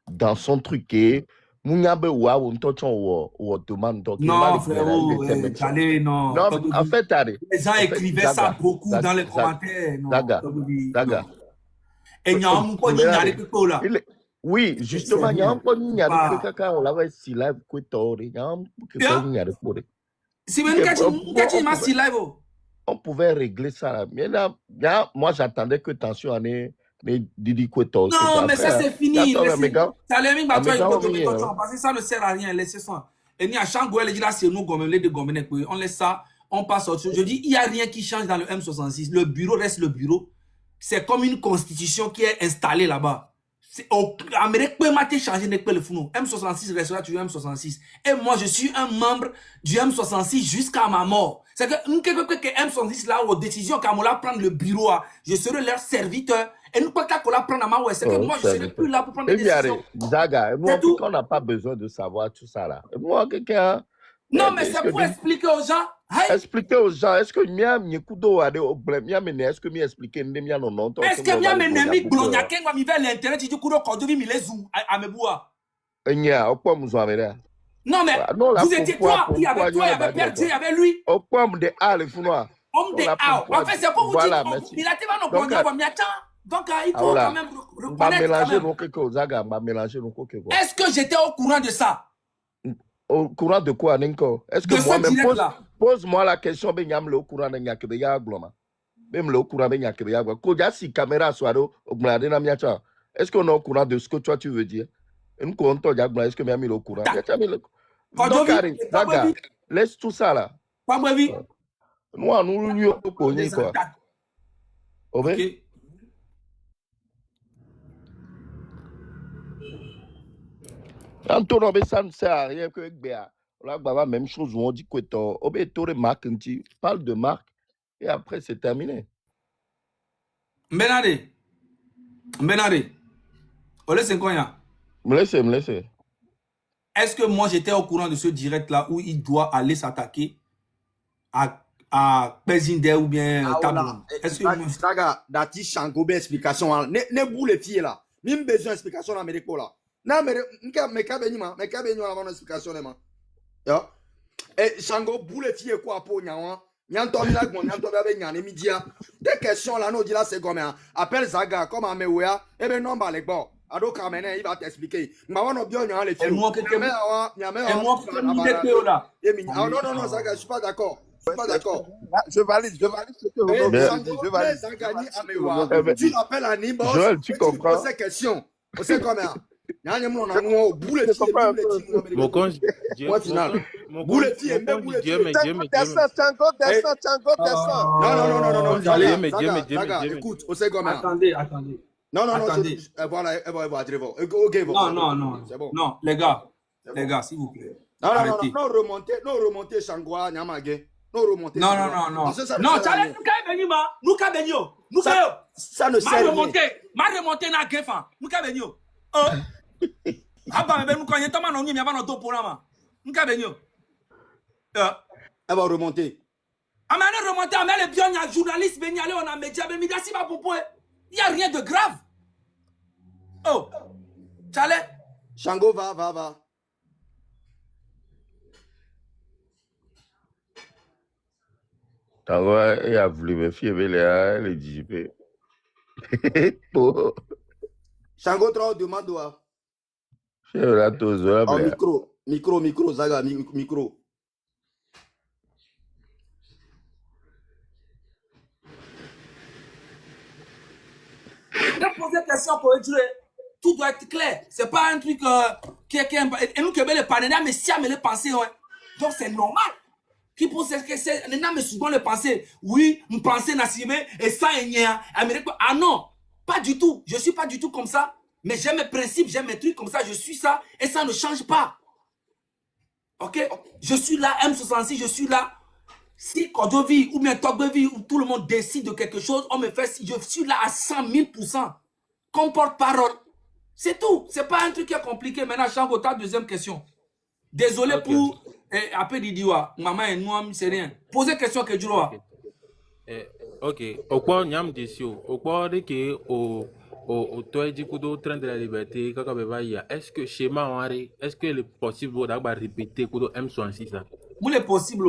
dans son truc et Mounyabe Wa Wontocha ou demande donc. Non, frérot, allez, non. Non, en fait, allez. Les gens écrivaient ça beaucoup dans les commentaires. Zaga. Et il y a un mot qui là. Oui, justement, il y a un peu de on l'avait si live il y a un peu de si live. On pouvait régler ça. Mais là, moi, j'attendais que tension en ait Didi Kweto. Non, mais ça, c'est fini. Ça parce que ça ne sert à rien. Laissez ça. Et ni à Changouel, il dit là, c'est nous, les deux gommenets. On laisse ça, on passe autre chose. Je dis, il n'y a rien qui change dans le M66. Le bureau reste le bureau. C'est comme une constitution qui est installée là-bas. Amérique peut mater changer le founou. M66 restera toujours M66. Et moi, je suis un membre du M66 jusqu'à ma mort. C'est que M66 là, aux décisions, quand on la prendre le bureau, je serai leur serviteur. Et nous, pas qu'on la prendre à ma ouais. C'est que moi, je serai plus là pour prendre des décisions. Zaga, moi, on n'a pas besoin de savoir tout ça là. Moi, quelqu'un. Non, mais c'est pour expliquer aux gens. Expliquer aux gens, est-ce que Mia Mikudo a des problèmes? Est-ce que Mia explique Mia non? Est-ce que Mia Menemi Blogna Kenga mi vers l'internet, tu dis Kudo Kodovi mi les zoom à Meboua? Nya, au point nous amène. Non, mais vous étiez quoi? Il y avait toi, il y avait Père Dieu, il y avait lui. Au point de A, les founois. Homme de A. En fait, c'est pour vous dire, il a tellement nos poignards, donc il faut quand même reconnaître. Est-ce que j'étais au courant de ça? Au courant de quoi, Ninko? Est-ce que moi-même pose-moi la question, ben yam le au courant de Nyakbeya Gloma. Même le au courant de Nyakbeya Gloma. Koja si caméra soit au Gladena Miacha. Est-ce qu'on est au courant de ce que toi tu veux dire? Une compte est-ce que Miami le au courant? Donc, Zaga, laisse tout ça là. Pas brevi. Nous, nous, quoi. Ok. Antonio, ça ne sert à rien que Béa. Là, la même chose, on dit que tu marque, parle de marque et après c'est terminé. Benade. Olé Senkoya. Me laissez. Est-ce que moi j'étais au courant de ce direct là où il doit aller s'attaquer à Pezinde ou bien Tabou? Est-ce que Saga, dati Shango be explication ne boule les filles là. Même besoin explication en Amérique là. Na me ka benima la explication ma. Yo. Et Shango boule les filles quoi pour nyawa. Nyanto mi la gbon nyanto be nyane midia. Des questions là no dit là c'est comme appelle Zaga comme Amewoya et ben non ba les bon. Ado Kamene, il va t'expliquer. Non, non, Zaga, je suis pas d'accord. Je valide ce que vous dites. Tu l'appelles à Nimbo. Joël, tu comprends? Pose ces questions. On sait comment. Écoute, on sait comment. Attendez. Non, voilà, non. C'est bon. Non, les gars, s'il vous plaît. Non, remontez, Shangwa, Nyamage. Non, remontez. Non, Charles, nous ça ne sert à rien. Ma remontée n'a qu'un fan. Nous cabenio. Abba, nous connaissons pas non, mais avant notre programme. Nous cabenio. Elle va remonter. Amène remonter, amène les bien, il y a journaliste, ben y aller, on a média, ben midasi va pour point. Il n'y a rien de grave. Oh, Charles. Shango, va. Il a voulu me fier, les DJP. Shango, trop demande toi. Micro, Zaga, micro. Maintenant, poser des questions pour dire, tout doit être clair. C'est pas un truc qui est... Et nous, qui avons les partenaires, mais si on les pensées, ouais. Donc, c'est normal. Qui pose ces questions, les gens me souvent les penser. Oui, nous pensons Nassime, et ça, Amérique. Ah non, pas du tout. Je suis pas du tout comme ça. Mais j'ai mes principes, j'ai mes trucs comme ça, je suis ça, et ça ne change pas. Ok? Je suis là, M66, je suis là. Si Kodovi ou bien Togbevi ou tout le monde décide de quelque chose, on me fait, je suis là à 100 000%. Comme porte-parole. C'est tout. C'est pas un truc qui est compliqué. Maintenant, Chango, ta deuxième question. Désolé pour... après Didiwa, maman et moi, c'est rien. Posez question que Djuro. Ok. Pourquoi Nyam Dessio? Pourquoi que au toi du coup au train de la liberté, est-ce que schéma est-ce que est possible d'avoir répété coup M66 ça? Moule est possible.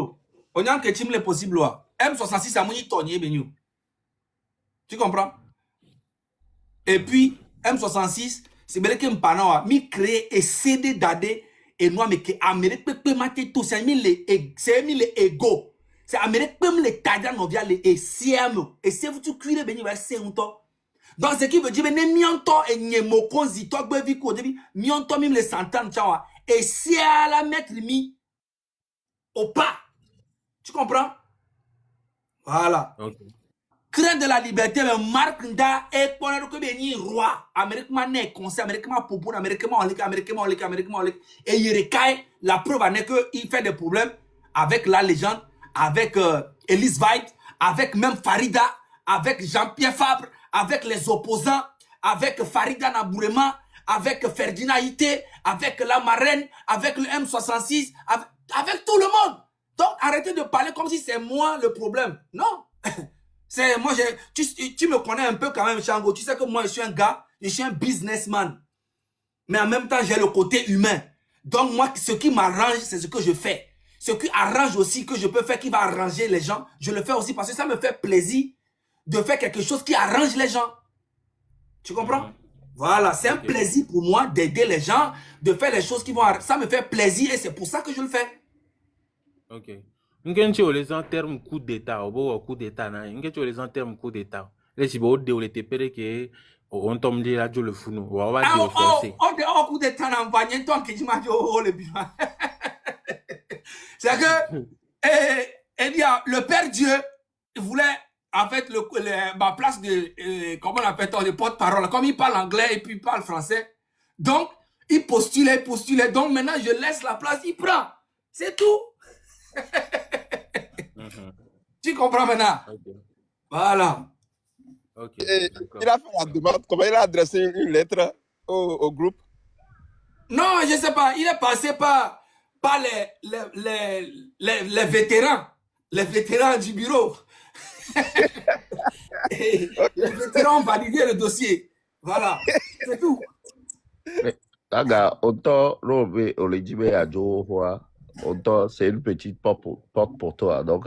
On a un que est possible. M66 a mouni tonnier benu. Tu comprends? Et puis M66, c'est bien que m'pana mi créé et CD d'adé et nous mais que Amérique peut mater tout c'est mis les ego. C'est Amérique peut me les tailler non via les et c'est vous tu cuire benu va c'est un temps. Donc ce qui veut dire ne mianto et nyemo konzi to gbevi ko debi mianto même les centaines chawa et si à la mettre mi au pas. Tu comprends? Voilà. Okay. Crainte de la liberté, mais marque nda et pour le que roi américain né conseil américain pour américain et il recaille la preuve est que il fait des problèmes avec la légende, avec Elise White, avec même Farida, avec Jean-Pierre Fabre, avec les opposants, avec Farida Nabourema, avec Ferdinand Ité, avec la marraine, avec le M66, avec tout le monde. Donc arrêtez de parler comme si c'est moi le problème. Non. C'est moi, tu me connais un peu quand même, Chango. Tu sais que moi, je suis un gars, je suis un businessman. Mais en même temps, j'ai le côté humain. Donc moi, ce qui m'arrange, c'est ce que je fais. Ce qui arrange aussi, que je peux faire, qui va arranger les gens, je le fais aussi parce que ça me fait plaisir de faire quelque chose qui arrange les gens. Tu comprends? Voilà, c'est un plaisir pour moi d'aider les gens, de faire les choses qui vont... Ça me fait plaisir et c'est pour ça que je le fais. Ok. Nous les en termes coup d'état, au coup d'état, nous les en termes coup d'état. Les si vous de te pere que on tombe de la le fou nous. On va dire forcer. On coup d'état n'a pas rien tant que je m'ai dit le bilan. C'est que le Père Dieu voulait en fait ma place de comment on appelle de porte-parole. Comme il parle anglais et puis il parle français, donc il postulait. Donc maintenant je laisse la place, il prend. C'est tout. Tu comprends maintenant? Okay. Voilà. Okay. Et il a fait la demande, comment il a adressé une lettre au groupe? Non, je ne sais pas. Il est passé par les vétérans. Les vétérans du bureau. Les vétérans ont validé le dossier. Voilà. C'est tout. Taga, autant Robé Olejime à Joe, autant c'est une petite porte pour toi. Donc,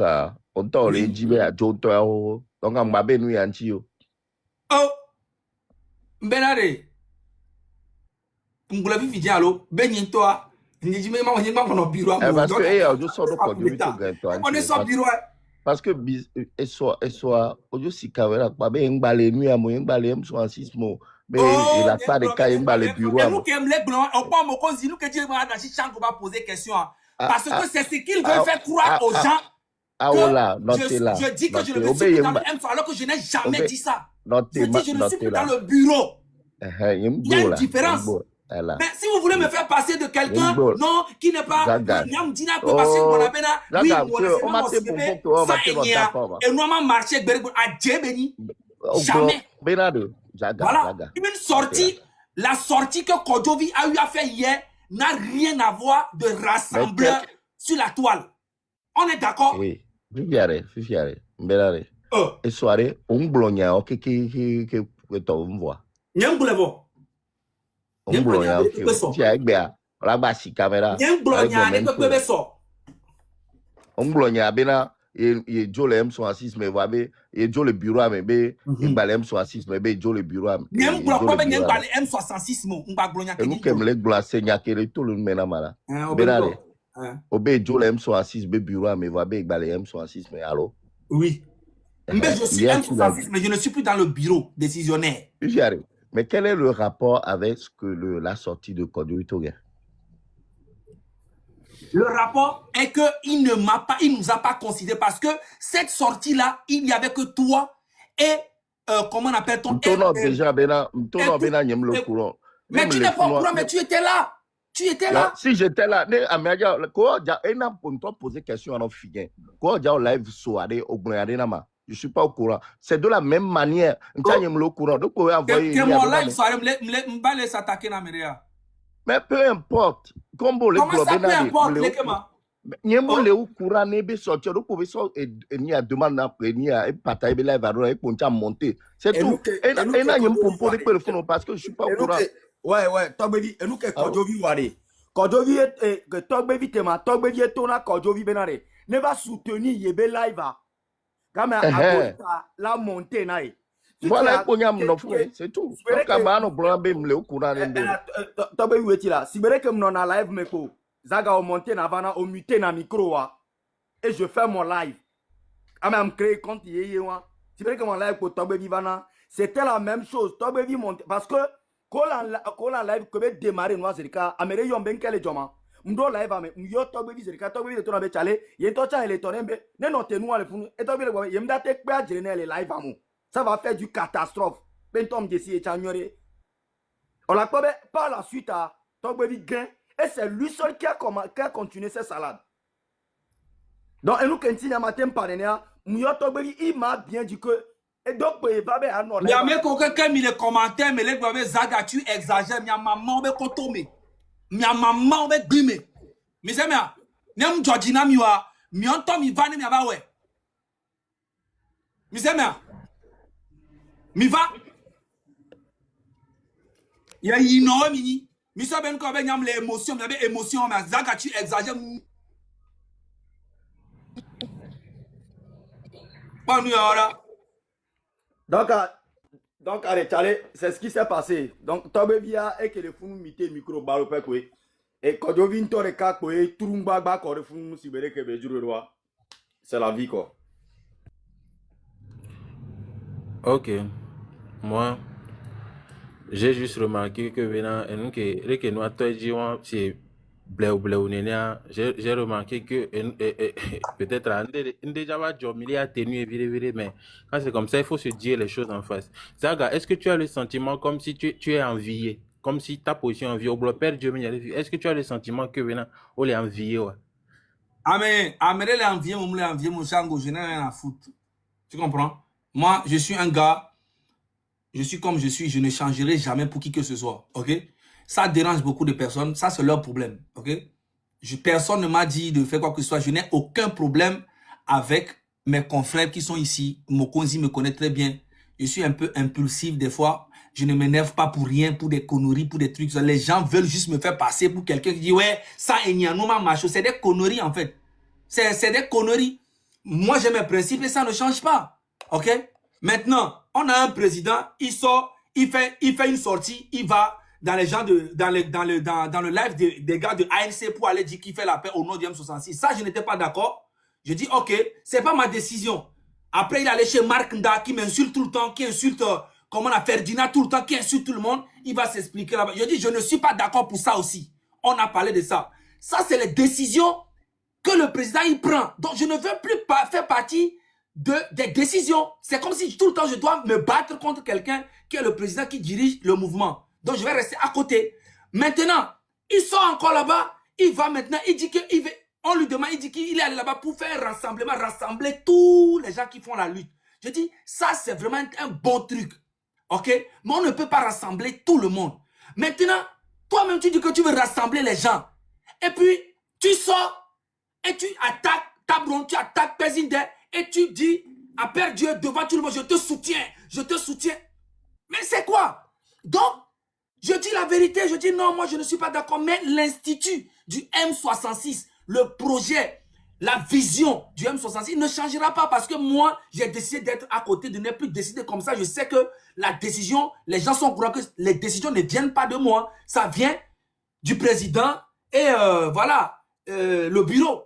autant Olejime à Joe, donc, on m'a béni un tio. Oh, Benare. M'gula vi fidja lo, benyin toi. N'jime ma wanyema kono bureau. Parce que je sors de conduite au gâteau. On est sur bureau. Parce que et soit ojo si caméra pas ben ngbalé nuit à moyen ngbalé M66 mo mais il a pas de cas ngbalé bureau. Et nous qui aime les blancs, on pas mo konzi nous que Dieu va dans Chango va poser question parce que c'est ce qu'il veut faire croire aux gens. Ah voilà, notez là. Je dis que je ne suis plus dans le M1 alors que je n'ai jamais dit ça. Je dis je ne suis plus dans le bureau. Il y a une différence. Mais si vous voulez me faire passer de quelqu'un, non, qui n'est pas, Nyamdina peut passer mon abena, oui, et nous avons marché à Djebeni. Jamais. Voilà. Une sortie, la sortie que Kodovi a eu à faire hier n'a rien à voir de rassembleur sur la toile. On est d'accord? Oui. Fifiare. Mbelare. Et soirée, on blogna, ok, qui on voit. Nyambulevo. On blogna, ok. Tu as bien. La basi caméra. On blogna, bena. Et Joe le M66 mais va be et Joe le bureau mais be il balem M66 mais be Joe le bureau nem blo pas ben balem M66 mo ngba glonya ke nous kem le gla senya ke tout le mena mala benale obe Joe le M66 be bureau mais va be balem M66 mais allo oui Mais je suis M66, mais je ne suis plus dans le bureau décisionnaire. J'y arrive. Mais quel est le rapport avec ce que la sortie de Kodjo Itogen? Le rapport est qu'il ne nous a pas considéré parce que cette sortie-là, il n'y avait que toi et comment on appelle ton... Mais tu n'es pas au courant, mais tu étais là. Tu étais là. Si j'étais là, poser question à nos filles. Live soirée au je ne suis pas au courant. C'est de la même manière. Au courant. Donc, mon live soirée, je s'attaquer à Méria. Mais peu importe. Comment ça peu importe, le courant n'est sorti. Donc, vous il y a demande après, il y a bataille live à pour monter. C'est tout. Et parce que je ne suis pas au courant. Ouais, Togbevi, et nous que Kodjovi Wade. Kodjovi et que Togbevi Tema, Togbevi et Tona, Kodjovi Benare. Ne va soutenir Yebe Live. Comme la montée, naï. Voilà, c'est tout. Donc, on blâme le courant. Togbevi Weti là. Si vous voulez que nous en live, mais ko, Zaga au monté na au muté na micro, et je fais mon live. Am créé compte yéwa. Si vous voulez que mon live pour Togbevi Vana, c'était la même chose. Togbevi monté, parce que quand la live que démarrer noir zerika amere yomben kele joma ndo live ame yo Togbevi zerika Togbevi de tona be chale ye to cha ele tonembe ne no tenu ale funu e Togbevi le yemda te pe ajere le live amu ça va faire du catastrophe pentom desi e chanyore on la pas par la suite à Togbevi gain et c'est lui seul qui a continué ses salades donc et nous continue à matin partenaire yo Togbevi il m'a bien dit que. Et donc, il y a même quelqu'un qui a mis les commentaires, mais les gars, Zaga, tu exagères. Il y a maman, il y a kotomé. Il y a maman, il y a grimé. Mais c'est bien. Il y a un Georgina, il y a un Tom, il va, il y a ouais. Mais c'est bien. Il va. Il y a une énorme mini. Mais c'est bien quand il y a les émotions, il y a des émotions, mais Zaga, tu exagères. Pas nous, là. Donc, allez, c'est ce qui s'est passé. Donc, Tobevia et que le fou mité micro balopé et quand je viens de te cacoyer, tout le monde va correr fou si vous que le roi. C'est la vie quoi. Ok. Moi, j'ai juste remarqué que venant et nous que nous attendons c'est j'ai remarqué que peut-être déjà va il a tenu mais quand c'est comme ça il faut se dire les choses en face. Zaga, est-ce que tu as le sentiment comme si tu es envié, comme si ta position enviée au bloc père Dieu, est-ce que tu as le sentiment que venant on est envié ouais? Mais les envié mon chango, je n'ai rien à foutre. Tu comprends? Moi je suis un gars, je suis comme je suis, je ne changerai jamais pour qui que ce soit, ok? Ça dérange beaucoup de personnes. Ça, c'est leur problème. Ok? Personne ne m'a dit de faire quoi que ce soit. Je n'ai aucun problème avec mes confrères qui sont ici. Mokonzi me connaît très bien. Je suis un peu impulsif des fois. Je ne m'énerve pas pour rien, pour des conneries, pour des trucs. Les gens veulent juste me faire passer pour quelqu'un qui dit « Ouais, ça, Enyanouma macho. » C'est des conneries, en fait. C'est des conneries. Moi, j'ai mes principes et ça ne change pas. Ok? Maintenant, on a un président. Il sort, il fait une sortie. Il va... dans les gens dans le live des gars de ANC pour aller dire qu'il fait la paix au nom du M66. Ça, je n'étais pas d'accord. Je dis, ok, c'est pas ma décision. Après, il allait chez Marc Nda qui m'insulte tout le temps, qui insulte, comment on a Ferdinand tout le temps, qui insulte tout le monde. Il va s'expliquer là-bas. Je dis, je ne suis pas d'accord pour ça aussi. On a parlé de ça. Ça, c'est les décisions que le président, il prend. Donc, je ne veux plus faire partie des décisions. C'est comme si tout le temps, je dois me battre contre quelqu'un qui est le président qui dirige le mouvement. Donc, je vais rester à côté. Maintenant, il sort encore là-bas. Il va maintenant, il dit qu'il veut... On lui demande, il dit qu'il est allé là-bas pour faire un rassemblement, rassembler tous les gens qui font la lutte. Je dis, ça, c'est vraiment un bon truc. OK? Mais on ne peut pas rassembler tout le monde. Maintenant, toi-même, tu dis que tu veux rassembler les gens. Et puis, tu sors et tu attaques Tabron, tu attaques Pézinde et tu dis à Père Dieu devant tout le monde, je te soutiens, je te soutiens. Mais c'est quoi? Donc, je dis la vérité, je dis non, moi je ne suis pas d'accord, mais l'institut du M66, le projet, la vision du M66 ne changera pas parce que moi, j'ai décidé d'être à côté, de ne plus décider comme ça. Je sais que la décision, les gens sont au courant que les décisions ne viennent pas de moi. Ça vient du président et voilà, le bureau.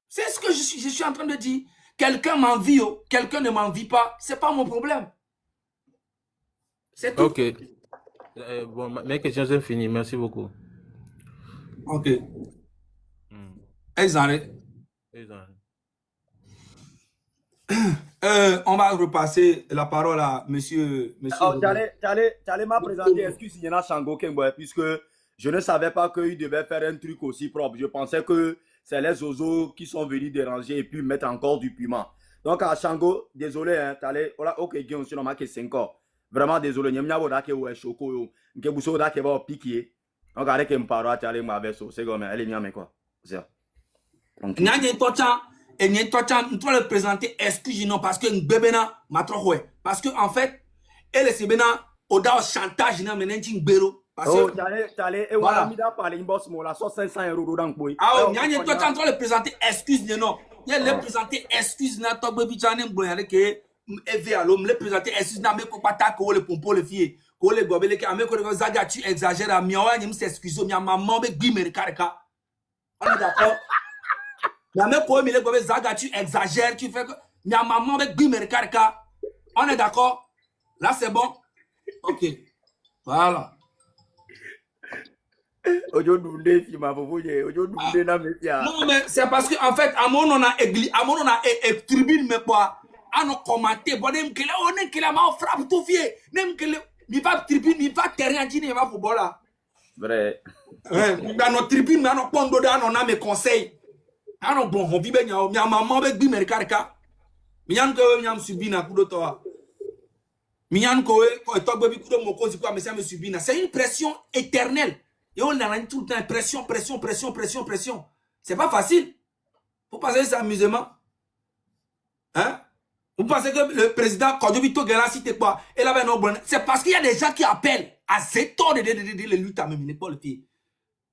C'est ce que je suis en train de dire. quelqu'un m'envie, quelqu'un ne m'envie pas, c'est pas mon problème. C'est tout. Ok. Bon, mes questions sont finies. Merci beaucoup. Ok. Hmm. Exaré. Exact. On va repasser la parole à monsieur. T'allais m'a présenté, excuse il y en a Shango Kemboy, puisque je ne savais pas qu'il devait faire un truc aussi propre. Je pensais que c'est les Zozo qui sont venus déranger et puis mettre encore du piment. Donc à Shango, désolé, hein, t'allais, ok, Guillaume, sinon ma que 5 ans. Vraiment désolé, n'y a pas de que choco yo, que vous savez que va piquer. Donc avec un paro, t'allais ma verso, c'est comme elle est mienne quoi. C'est ça. Nyanye Tocha, et Nyanye Tocha, nous devons le présenter, excusez-nous, parce que Mbebena m'a trop ouais. Parce que en fait, elle est Bena, au da chantage, n'a mené un béro. Oh, t'allais, et voilà, mida par les boss, moi, la 500 € dans le boy. Ah, Nyanye Tocha, nous devons le présenter, excusez-nous. Il le présenter, excusez-nous, toi, baby, tu as un boy avec Eve à l'homme, le présenter, excusez-nous, mais qu'on pas taquer le pompo, le fille. Qu'on le gobe, le camé, qu'on zaga, tu exagères à miawa, n'y s'excuse, mi a maman, mais guimé, carca. On est d'accord? Mais Zaga, tu exagères, tu fais que. Mia maman avec Bimer Karka. On est d'accord? Là, c'est bon? Ok. Voilà. Non, mais c'est parce qu'en fait, à mon on a église, à mon on a tribune, mais quoi? À nos commenter, bon, on est qu'il a mal frappe tout fier. Même que il va tribune, il va terrain, il va pour là. Vrai. Dans notre tribune, dans nos ponts d'odeur, on a mes conseils. Ah non, bon, on vit bien, il y a maman avec Bimer Karka. Miyan ko nyam subina kudo toa. Miyan ko to baby kudo moko zikwa mais ça me subina. C'est une pression éternelle. Et on a tout le temps pression. C'est pas facile. Vous pensez que c'est amusement? Hein? Vous pensez que le président Kodjobito Gela cité quoi? C'est parce qu'il y a des gens qui appellent à Zeto de les luttes à même pas le pied.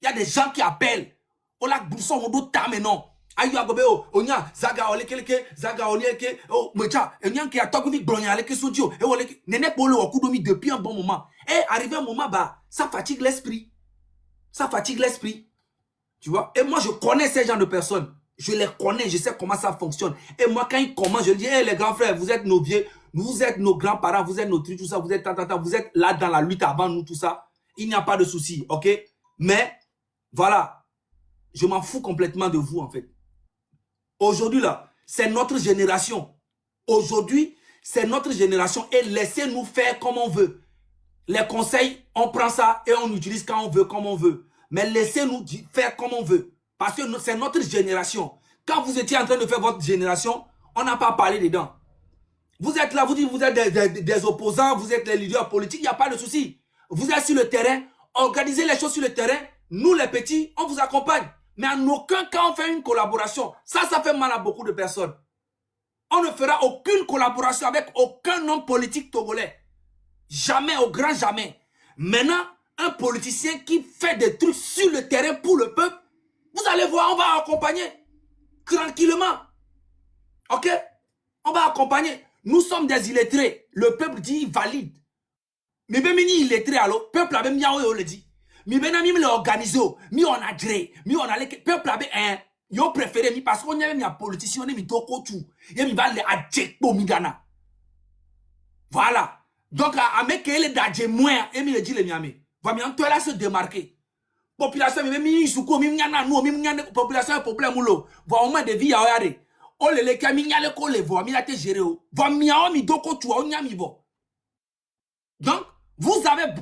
Il y a des gens qui appellent. On l'a bousson on doit tamer non. Ayo agobe onya zaga olekeleke zaga olieke oh mecha enyan ki atokuvi glonya aleke sodio e oleke nene polo okudomi depuis un bon moment et arrivé un moment bah ça fatigue l'esprit tu vois. Et moi je connais ces gens de personnes, je les connais, je sais comment ça fonctionne. Et moi quand ils commencent je dis hey, les grands frères, vous êtes nos vieux, vous êtes nos grands-parents, vous êtes nos trucs, tout ça, vous êtes vous êtes là dans la lutte avant nous, tout ça, il n'y a pas de souci, ok. Mais voilà, je m'en fous complètement de vous en fait. Aujourd'hui, là, c'est notre génération. Aujourd'hui, c'est notre génération et laissez-nous faire comme on veut. Les conseils, on prend ça et on utilise quand on veut, comme on veut. Mais laissez-nous faire comme on veut. Parce que c'est notre génération. Quand vous étiez en train de faire votre génération, on n'a pas parlé dedans. Vous êtes là, vous dites vous êtes des opposants, vous êtes les leaders politiques, il n'y a pas de souci. Vous êtes sur le terrain, organisez les choses sur le terrain. Nous, les petits, on vous accompagne. Mais en aucun cas, on fait une collaboration. Ça fait mal à beaucoup de personnes. On ne fera aucune collaboration avec aucun homme politique togolais. Jamais, au grand jamais. Maintenant, un politicien qui fait des trucs sur le terrain pour le peuple, vous allez voir, on va accompagner. Tranquillement. Ok? On va accompagner. Nous sommes des illettrés. Le peuple dit valide. Mais même illettré, alors, le peuple a même le dit. Mi bena mi le organiser mi on a gré mi on a le peuple abe yo préféré mi parce qu'on y a même un politicien mi toko tout et mi va le adjecto mi gana voilà donc à me que le dadje moins et mi le dit le miami va mi en toi là se démarquer population mi mi suko mi nyana no mi nyana population problème lo va au moins de vie à yare o le ka mi nyale ko le vo mi la te gérer o va mi a mi doko tout o nyami vo. Donc vous avez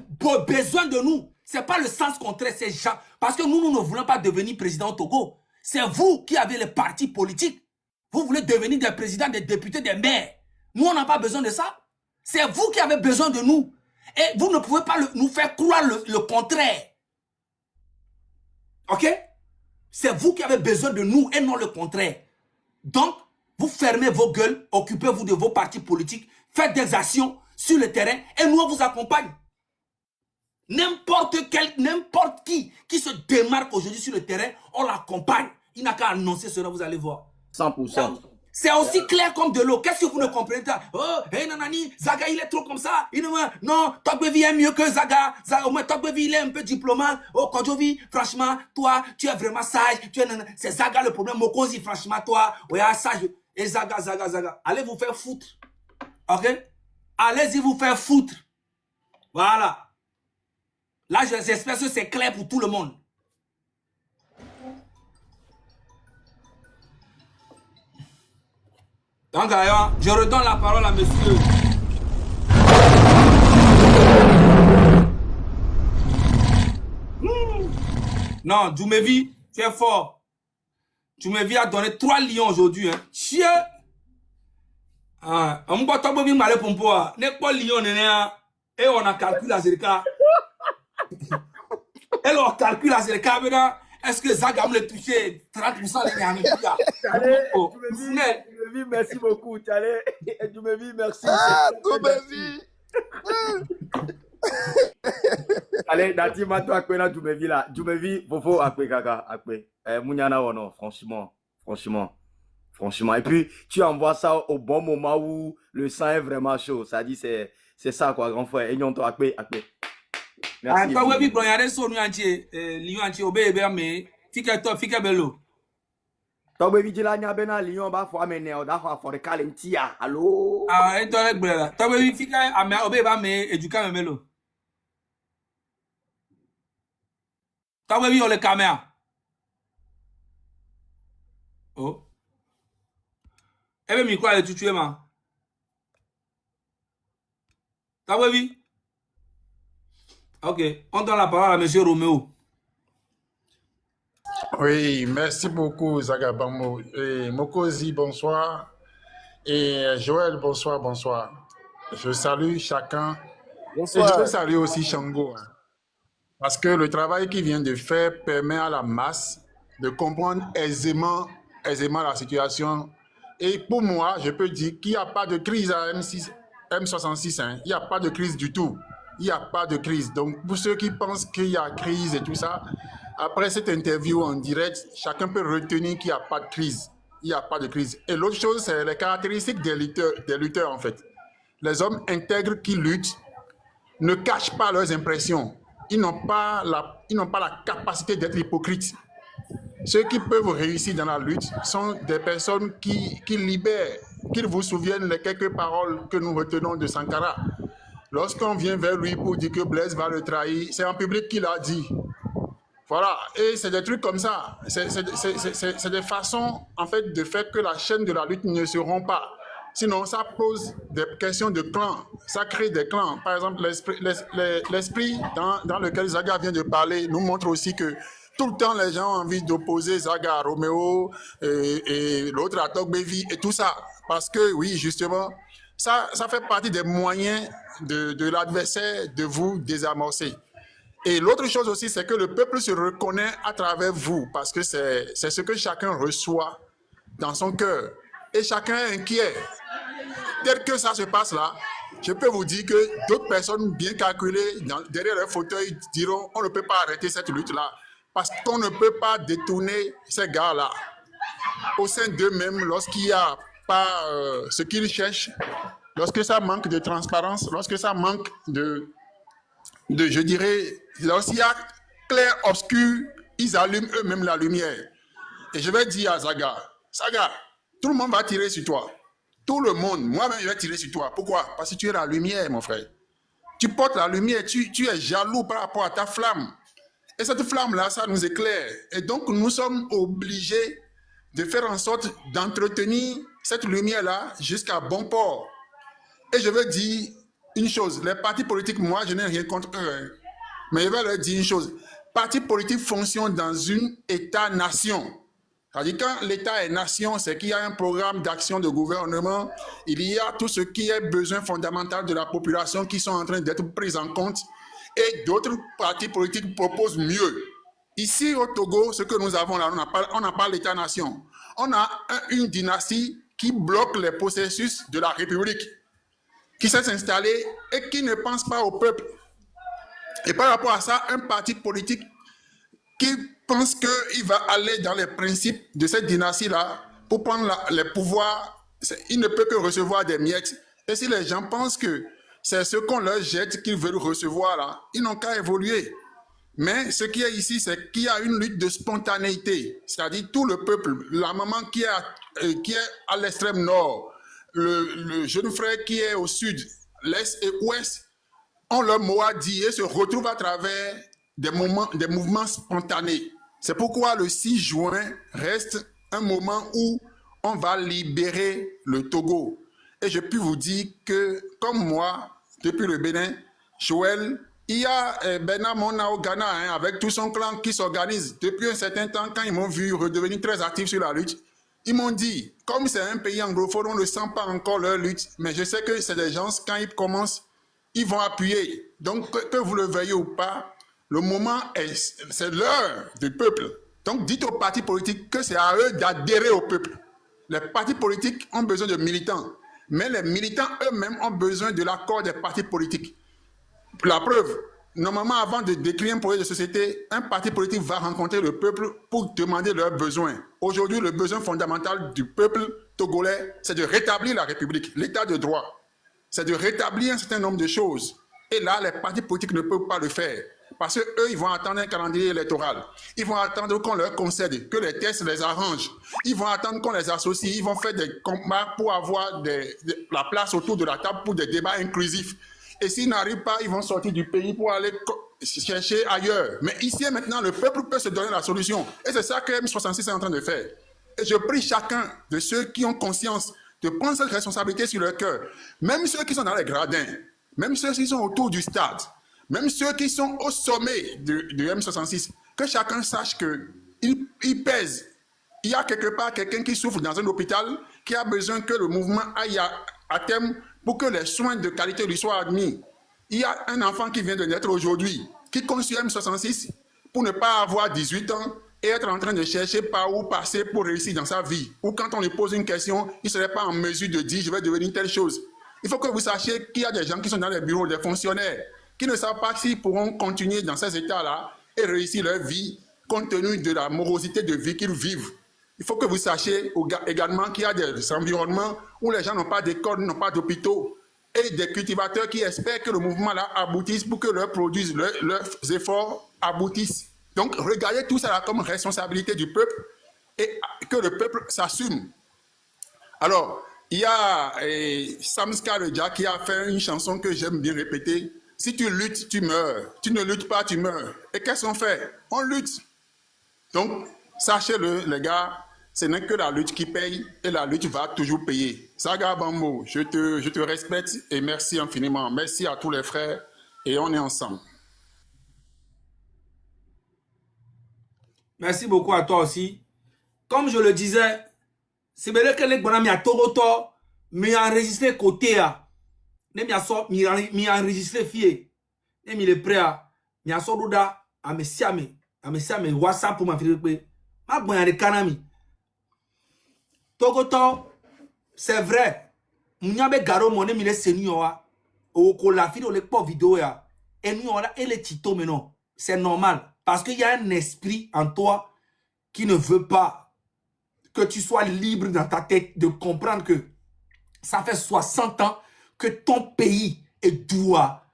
besoin de nous. C'est pas le sens contraire, ces gens. Parce que nous ne voulons pas devenir président au Togo. C'est vous qui avez les partis politiques. Vous voulez devenir des présidents, des députés, des maires. Nous, on n'a pas besoin de ça. C'est vous qui avez besoin de nous. Et vous ne pouvez pas nous faire croire le contraire. Ok? C'est vous qui avez besoin de nous et non le contraire. Donc, vous fermez vos gueules, occupez-vous de vos partis politiques, faites des actions sur le terrain et nous, on vous accompagne. N'importe qui se démarque aujourd'hui sur le terrain, on l'accompagne. Il n'a qu'à annoncer cela, vous allez voir. 100%. C'est aussi clair comme de l'eau. Qu'est-ce que vous ne comprenez pas? Oh, hey nanani, Zaga il est trop comme ça. Non, Togbevi est mieux que Zaga. Au moins Togbevi il est un peu diplomate. Oh, Kodjovi, franchement, toi, tu es vraiment sage. C'est Zaga le problème. Mokozi, franchement, toi, ouais, sage. Et Zaga, Zaga, Zaga, allez vous faire foutre. Ok? Allez-y vous faire foutre. Voilà. Là, j'espère que c'est clair pour tout le monde. Donc, je redonne la parole à monsieur. Non, Djoumevi, tu es fort. Djoumevi a donné 3 lions aujourd'hui. Hein. Chien. On va t'envoyer mal pour moi. N'est pas lion, et on a calculé la zéka. Et on calcule la zéka. Est-ce que Zaga me l'a touché 30% les gars? Djoumevi, merci beaucoup. Djoumevi, merci. Ah, Djoumevi. Allez, Dati Mato Akwena Djoumevi là. Djoumevi, Fofo Akwe Kaka Akwe. Mounyana Wono, franchement. Et puis, tu envoies ça au bon moment où le sang est vraiment chaud. Ça dit, c'est ça quoi, grand frère. Et nous, on Akwe. Merci. Toi, oui, il y a des sons entiers. Lion entier, obé, mais fika bello. Toi, oui, dis la nyabena Lion, bah, faut amener, on a fait calentia. Allô? Ah, et toi, là. Toi, oui, fika, obé, mais éduquer, mais bello. Toi, oui, on les caméras. Oh. Eh bien, micro, allez, tu tues, man. Toi, oui. Ok, on donne la parole à M. Roméo. Oui, merci beaucoup, Zagabamo. Et Mokozi, bonsoir. Et Joël, bonsoir. Je salue chacun. Bonsoir. Et je veux saluer aussi Shango. Hein, parce que le travail qu'il vient de faire permet à la masse de comprendre aisément la situation. Et pour moi, je peux dire qu'il n'y a pas de crise à M66. Hein. Il n'y a pas de crise du tout. Il n'y a pas de crise. Donc, pour ceux qui pensent qu'il y a crise et tout ça, après cette interview en direct, chacun peut retenir qu'il n'y a pas de crise. Il n'y a pas de crise. Et l'autre chose, c'est les caractéristiques des lutteurs, en fait. Les hommes intègres qui luttent ne cachent pas leurs impressions. Ils n'ont pas la capacité d'être hypocrites. Ceux qui peuvent réussir dans la lutte sont des personnes qui libèrent, qu'ils vous souviennent les quelques paroles que nous retenons de Sankara. Lorsqu'on vient vers lui pour dire que Blaise va le trahir, c'est en public qu'il a dit. Voilà, et c'est des trucs comme ça. C'est des façons, en fait, de faire que la chaîne de la lutte ne se rompt pas. Sinon, ça pose des questions de clans. Ça crée des clans. Par exemple, l'esprit dans lequel Zaga vient de parler nous montre aussi que tout le temps, les gens ont envie d'opposer Zaga à Roméo et l'autre à Togbevi et tout ça. Parce que, oui, justement, ça fait partie des moyens de l'adversaire de vous désamorcer. Et l'autre chose aussi, c'est que le peuple se reconnaît à travers vous, parce que c'est ce que chacun reçoit dans son cœur. Et chacun est inquiet. Tel que ça se passe là, je peux vous dire que d'autres personnes bien calculées derrière leur fauteuil diront on ne peut pas arrêter cette lutte-là, parce qu'on ne peut pas détourner ces gars-là. Au sein d'eux-mêmes, lorsqu'il n'y a pas ce qu'ils cherchent, lorsque ça manque de transparence, lorsque ça manque je dirais, lorsqu'il y a clair, obscur, ils allument eux-mêmes la lumière. Et je vais dire à Zaga, tout le monde va tirer sur toi. Tout le monde, moi-même, je vais tirer sur toi. Pourquoi? Parce que tu es la lumière, mon frère. Tu portes la lumière, tu es jaloux par rapport à ta flamme. Et cette flamme-là, ça nous éclaire. Et donc, nous sommes obligés de faire en sorte d'entretenir cette lumière-là jusqu'à bon port. Et je veux dire une chose, les partis politiques, moi, je n'ai rien contre eux. Hein. Mais je vais leur dire une chose. Partis politiques fonctionnent dans un État-nation. C'est-à-dire quand l'État est nation, c'est qu'il y a un programme d'action de gouvernement. Il y a tout ce qui est besoin fondamental de la population qui sont en train d'être pris en compte. Et d'autres partis politiques proposent mieux. Ici, au Togo, ce que nous avons là, on n'a pas l'État-nation. On a une dynastie qui bloque les processus de la République, qui s'est installé et qui ne pense pas au peuple. Et par rapport à ça, un parti politique qui pense qu'il va aller dans les principes de cette dynastie-là pour prendre les pouvoirs, il ne peut que recevoir des miettes. Et si les gens pensent que c'est ce qu'on leur jette qu'ils veulent recevoir là, ils n'ont qu'à évoluer. Mais ce qui est ici, c'est qu'il y a une lutte de spontanéité. C'est-à-dire tout le peuple, la maman qui est à l'extrême nord, le jeune frère qui est au sud, l'est et ouest, ont leur mot à dire et se retrouvent à travers des mouvements spontanés. C'est pourquoi le 6 juin reste un moment où on va libérer le Togo. Et je puis vous dire que, comme moi, depuis le Bénin, Joël, il y a Bernard Mona au Ghana, hein, avec tout son clan qui s'organise. Depuis un certain temps, quand ils m'ont vu redevenir très actif sur la lutte, ils m'ont dit, comme c'est un pays anglophone, on ne sent pas encore leur lutte, mais je sais que c'est des gens, quand ils commencent, ils vont appuyer. Donc, que vous le veuillez ou pas, le moment c'est l'heure du peuple. Donc, dites aux partis politiques que c'est à eux d'adhérer au peuple. Les partis politiques ont besoin de militants, mais les militants eux-mêmes ont besoin de l'accord des partis politiques. La preuve, normalement, avant de décliner un projet de société, un parti politique va rencontrer le peuple pour demander leurs besoins. Aujourd'hui, le besoin fondamental du peuple togolais, c'est de rétablir la République, l'état de droit. C'est de rétablir un certain nombre de choses. Et là, les partis politiques ne peuvent pas le faire. Parce qu'eux, ils vont attendre un calendrier électoral. Ils vont attendre qu'on leur concède, que les tests les arrangent. Ils vont attendre qu'on les associe. Ils vont faire des combats pour avoir la place autour de la table pour des débats inclusifs. Et s'ils n'arrivent pas, ils vont sortir du pays pour aller chercher ailleurs. Mais ici et maintenant, le peuple peut se donner la solution. Et c'est ça que M66 est en train de faire. Et je prie chacun de ceux qui ont conscience de prendre cette responsabilité sur leur cœur. Même ceux qui sont dans les gradins, même ceux qui sont autour du stade, même ceux qui sont au sommet de M66, que chacun sache qu'il pèse. Il y a quelque part quelqu'un qui souffre dans un hôpital, qui a besoin que le mouvement aille à terme pour que les soins de qualité lui soient admis. Il y a un enfant qui vient de naître aujourd'hui, qui compte sur M66 pour ne pas avoir 18 ans et être en train de chercher par où passer pour réussir dans sa vie. Ou quand on lui pose une question, il ne serait pas en mesure de dire « je vais devenir telle chose ». Il faut que vous sachiez qu'il y a des gens qui sont dans les bureaux, des fonctionnaires, qui ne savent pas s'ils pourront continuer dans ces états-là et réussir leur vie compte tenu de la morosité de vie qu'ils vivent. Il faut que vous sachiez également qu'il y a des environnements où les gens n'ont pas d'école, n'ont pas d'hôpitaux, et des cultivateurs qui espèrent que le mouvement-là aboutisse pour que leurs produits, leurs efforts aboutissent. Donc, regardez tout ça là comme responsabilité du peuple et que le peuple s'assume. Alors, il y a Sam Scareja qui a fait une chanson que j'aime bien répéter. Si tu luttes, tu meurs. Tu ne luttes pas, tu meurs. Et qu'est-ce qu'on fait? On lutte. Donc, sachez-le, les gars, ce n'est que la lutte qui paye et la lutte va toujours payer. Saga Bambo, je te respecte et merci infiniment. Merci à tous les frères et on est ensemble. Merci beaucoup à toi aussi. Comme je le disais, c'est vrai que les bonhommes à Togoto, mais enregistré côté à, mais enregistré fié, et il est prêt à, mais à Sododa, à me siame WhatsApp pour m'afficher. Ma bonne de Kanami. Togoto, c'est vrai. M'yabe garo moné mille senior, au colafi dans les pauvres vidéos ya, et nous on a et les tito mais non, c'est normal. Parce qu'il y a un esprit en toi qui ne veut pas que tu sois libre dans ta tête de comprendre que ça fait 60 ans que ton pays est doua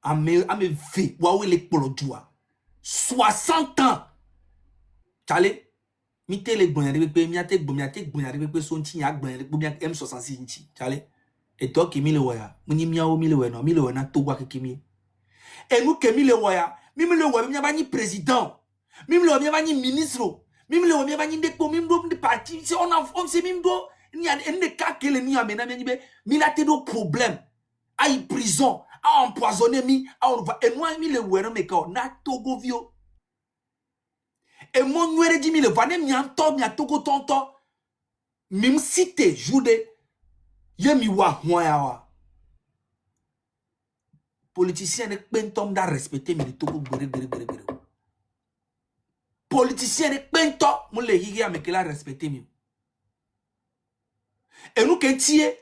à me fait. Waouh, les polo doua. 60 ans. T'allez, mite les bonnes avec miate bonne avec son tigna bonne avec M66 inchi. T'allez, et toi qui mille waya, muni miao mille waya, no mille waya na towa kekimi. Et nous qui mille waya. Mimi le wami ni président, mimi le wami ni ministre, mimi le wami ni deko, mimi do parti. Si on se mimi do ni a ne ka kele ni amena mi be, mi la te do problème, a y prison, a empoisonné mi, a on va et moi mi le wera me ka na Togo vio. Et mon nwere di mi le va ne mi anto mi a Togo tonto, mimi cité joude, ye mi wa wa. Politicien ne pentom da respecter mi Togo gere. Politicien ne pentom mo le higi a me que la respecter mi. Et nous que tie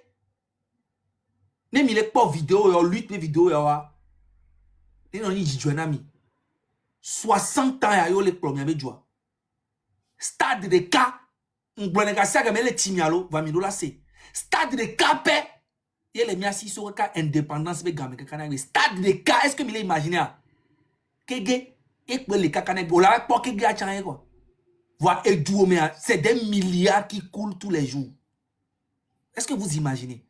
ne mi le pas vidéo yo lutte vidéo yo wa. Ni non ni jijwana mi. 60 ans ya yo le premier be joa. Stade de cas ngbone ka saga me le timialo va mi do la se. Stade de capé. Il est mis assis sur le cas indépendance, mais gamin, stade de cas, est-ce que vous imaginez? Kege, Et que les cacanes, voilà, pour qu'il y a changé quoi. Voir et c'est des milliards qui coulent tous les jours. Est-ce que vous imaginez?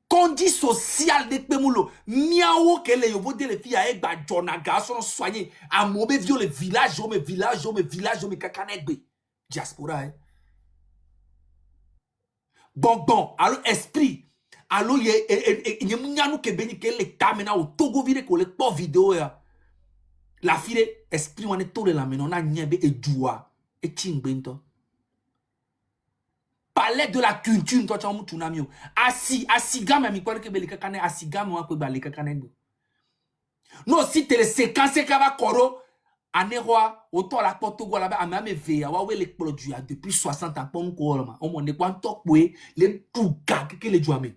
Condi social de Pemoulo, miaou que les yobo de les filles à Egba, Jonaga, sont soignés, à mauvais vieux les villages, mes villages, mes villages, mes cacanegbe. Diaspora, hein. Bon, alors esprit, alors il y a mounyano que béni que les tamena au Togo vire que les pauvres vidéos ya. La fille, esprit, on est tout de la menon, on a niébé et joua, et tingbento. Palais de la culture, toi tu as un mot asiga mais quoi que les cacanes asiga moi que les cacanes. Non si tu les séquences qui va coro anéroa autant la porte go là-bas à même veille wa les produits depuis 60 ans pour encore on monte quoi top les tout gars que les jouer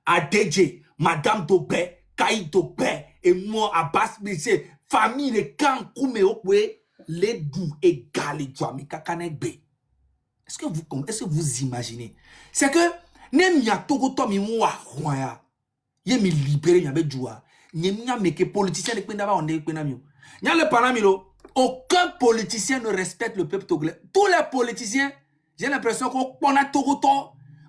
ADJ madame Dobé Kai Dobé et moi Abbas Bessé famille les camps koumé les doux égal les jouer cacanes B. Est-ce que vous imaginez? C'est que nem ya togo to mi wa ya. Ye mi libéré ya be joua. Nye nya meke politicien de kwenda ba onde kwenda mi. Nya le panamilo, aucun politicien ne respecte le peuple togolais. Tous les politiciens, j'ai l'impression qu'on pona togo to.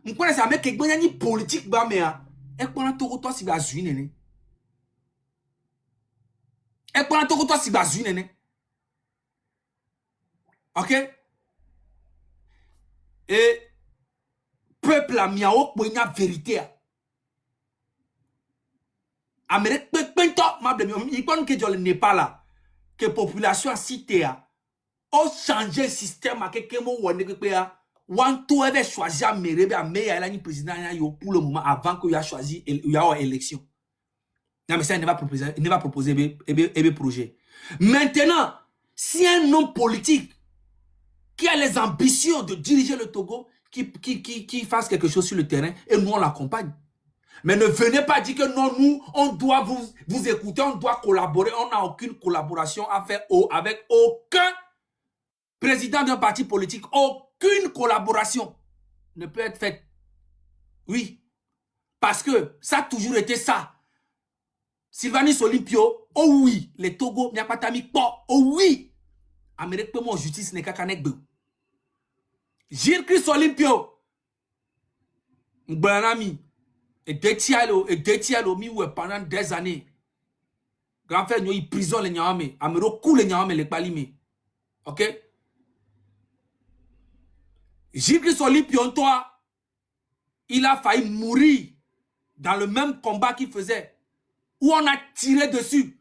On connaît ça mec que ni politique ba mea. Et pona togo to si ba zui nene. Et pona togo to si ba zui nene. OK? Et peuple a miao pour une vérité. Amérique pento mable il pense que le Népal que population cité a changé le système à quelqu'un mo wonde que ya want to avait choisi Amérique a meilleur la ni président pour le moment avant que il a choisi il y a élection. Non mais ça il ne va proposer un projet. Maintenant, si un homme politique qui a les ambitions de diriger le Togo, qui fasse quelque chose sur le terrain, et nous, on l'accompagne. Mais ne venez pas dire que non, nous, on doit vous écouter, on doit collaborer, on n'a aucune collaboration à faire avec aucun président d'un parti politique. Aucune collaboration ne peut être faite. Oui. Parce que ça a toujours été ça. Sylvanus Olympio, oh oui, les Togo, Nyapatami, oh oui. Amérique peut mon justice n'est qu'à canek de. Gilles Christ Olympio. M'banami. Et détialo, mi ouais pendant des années. Grand frère, nous, il prison les nyame. Amero coule les nyame, les palime. Ok? Gilles Christ Olympio, toi, il a failli mourir dans le même combat qu'il faisait. Où on a tiré dessus.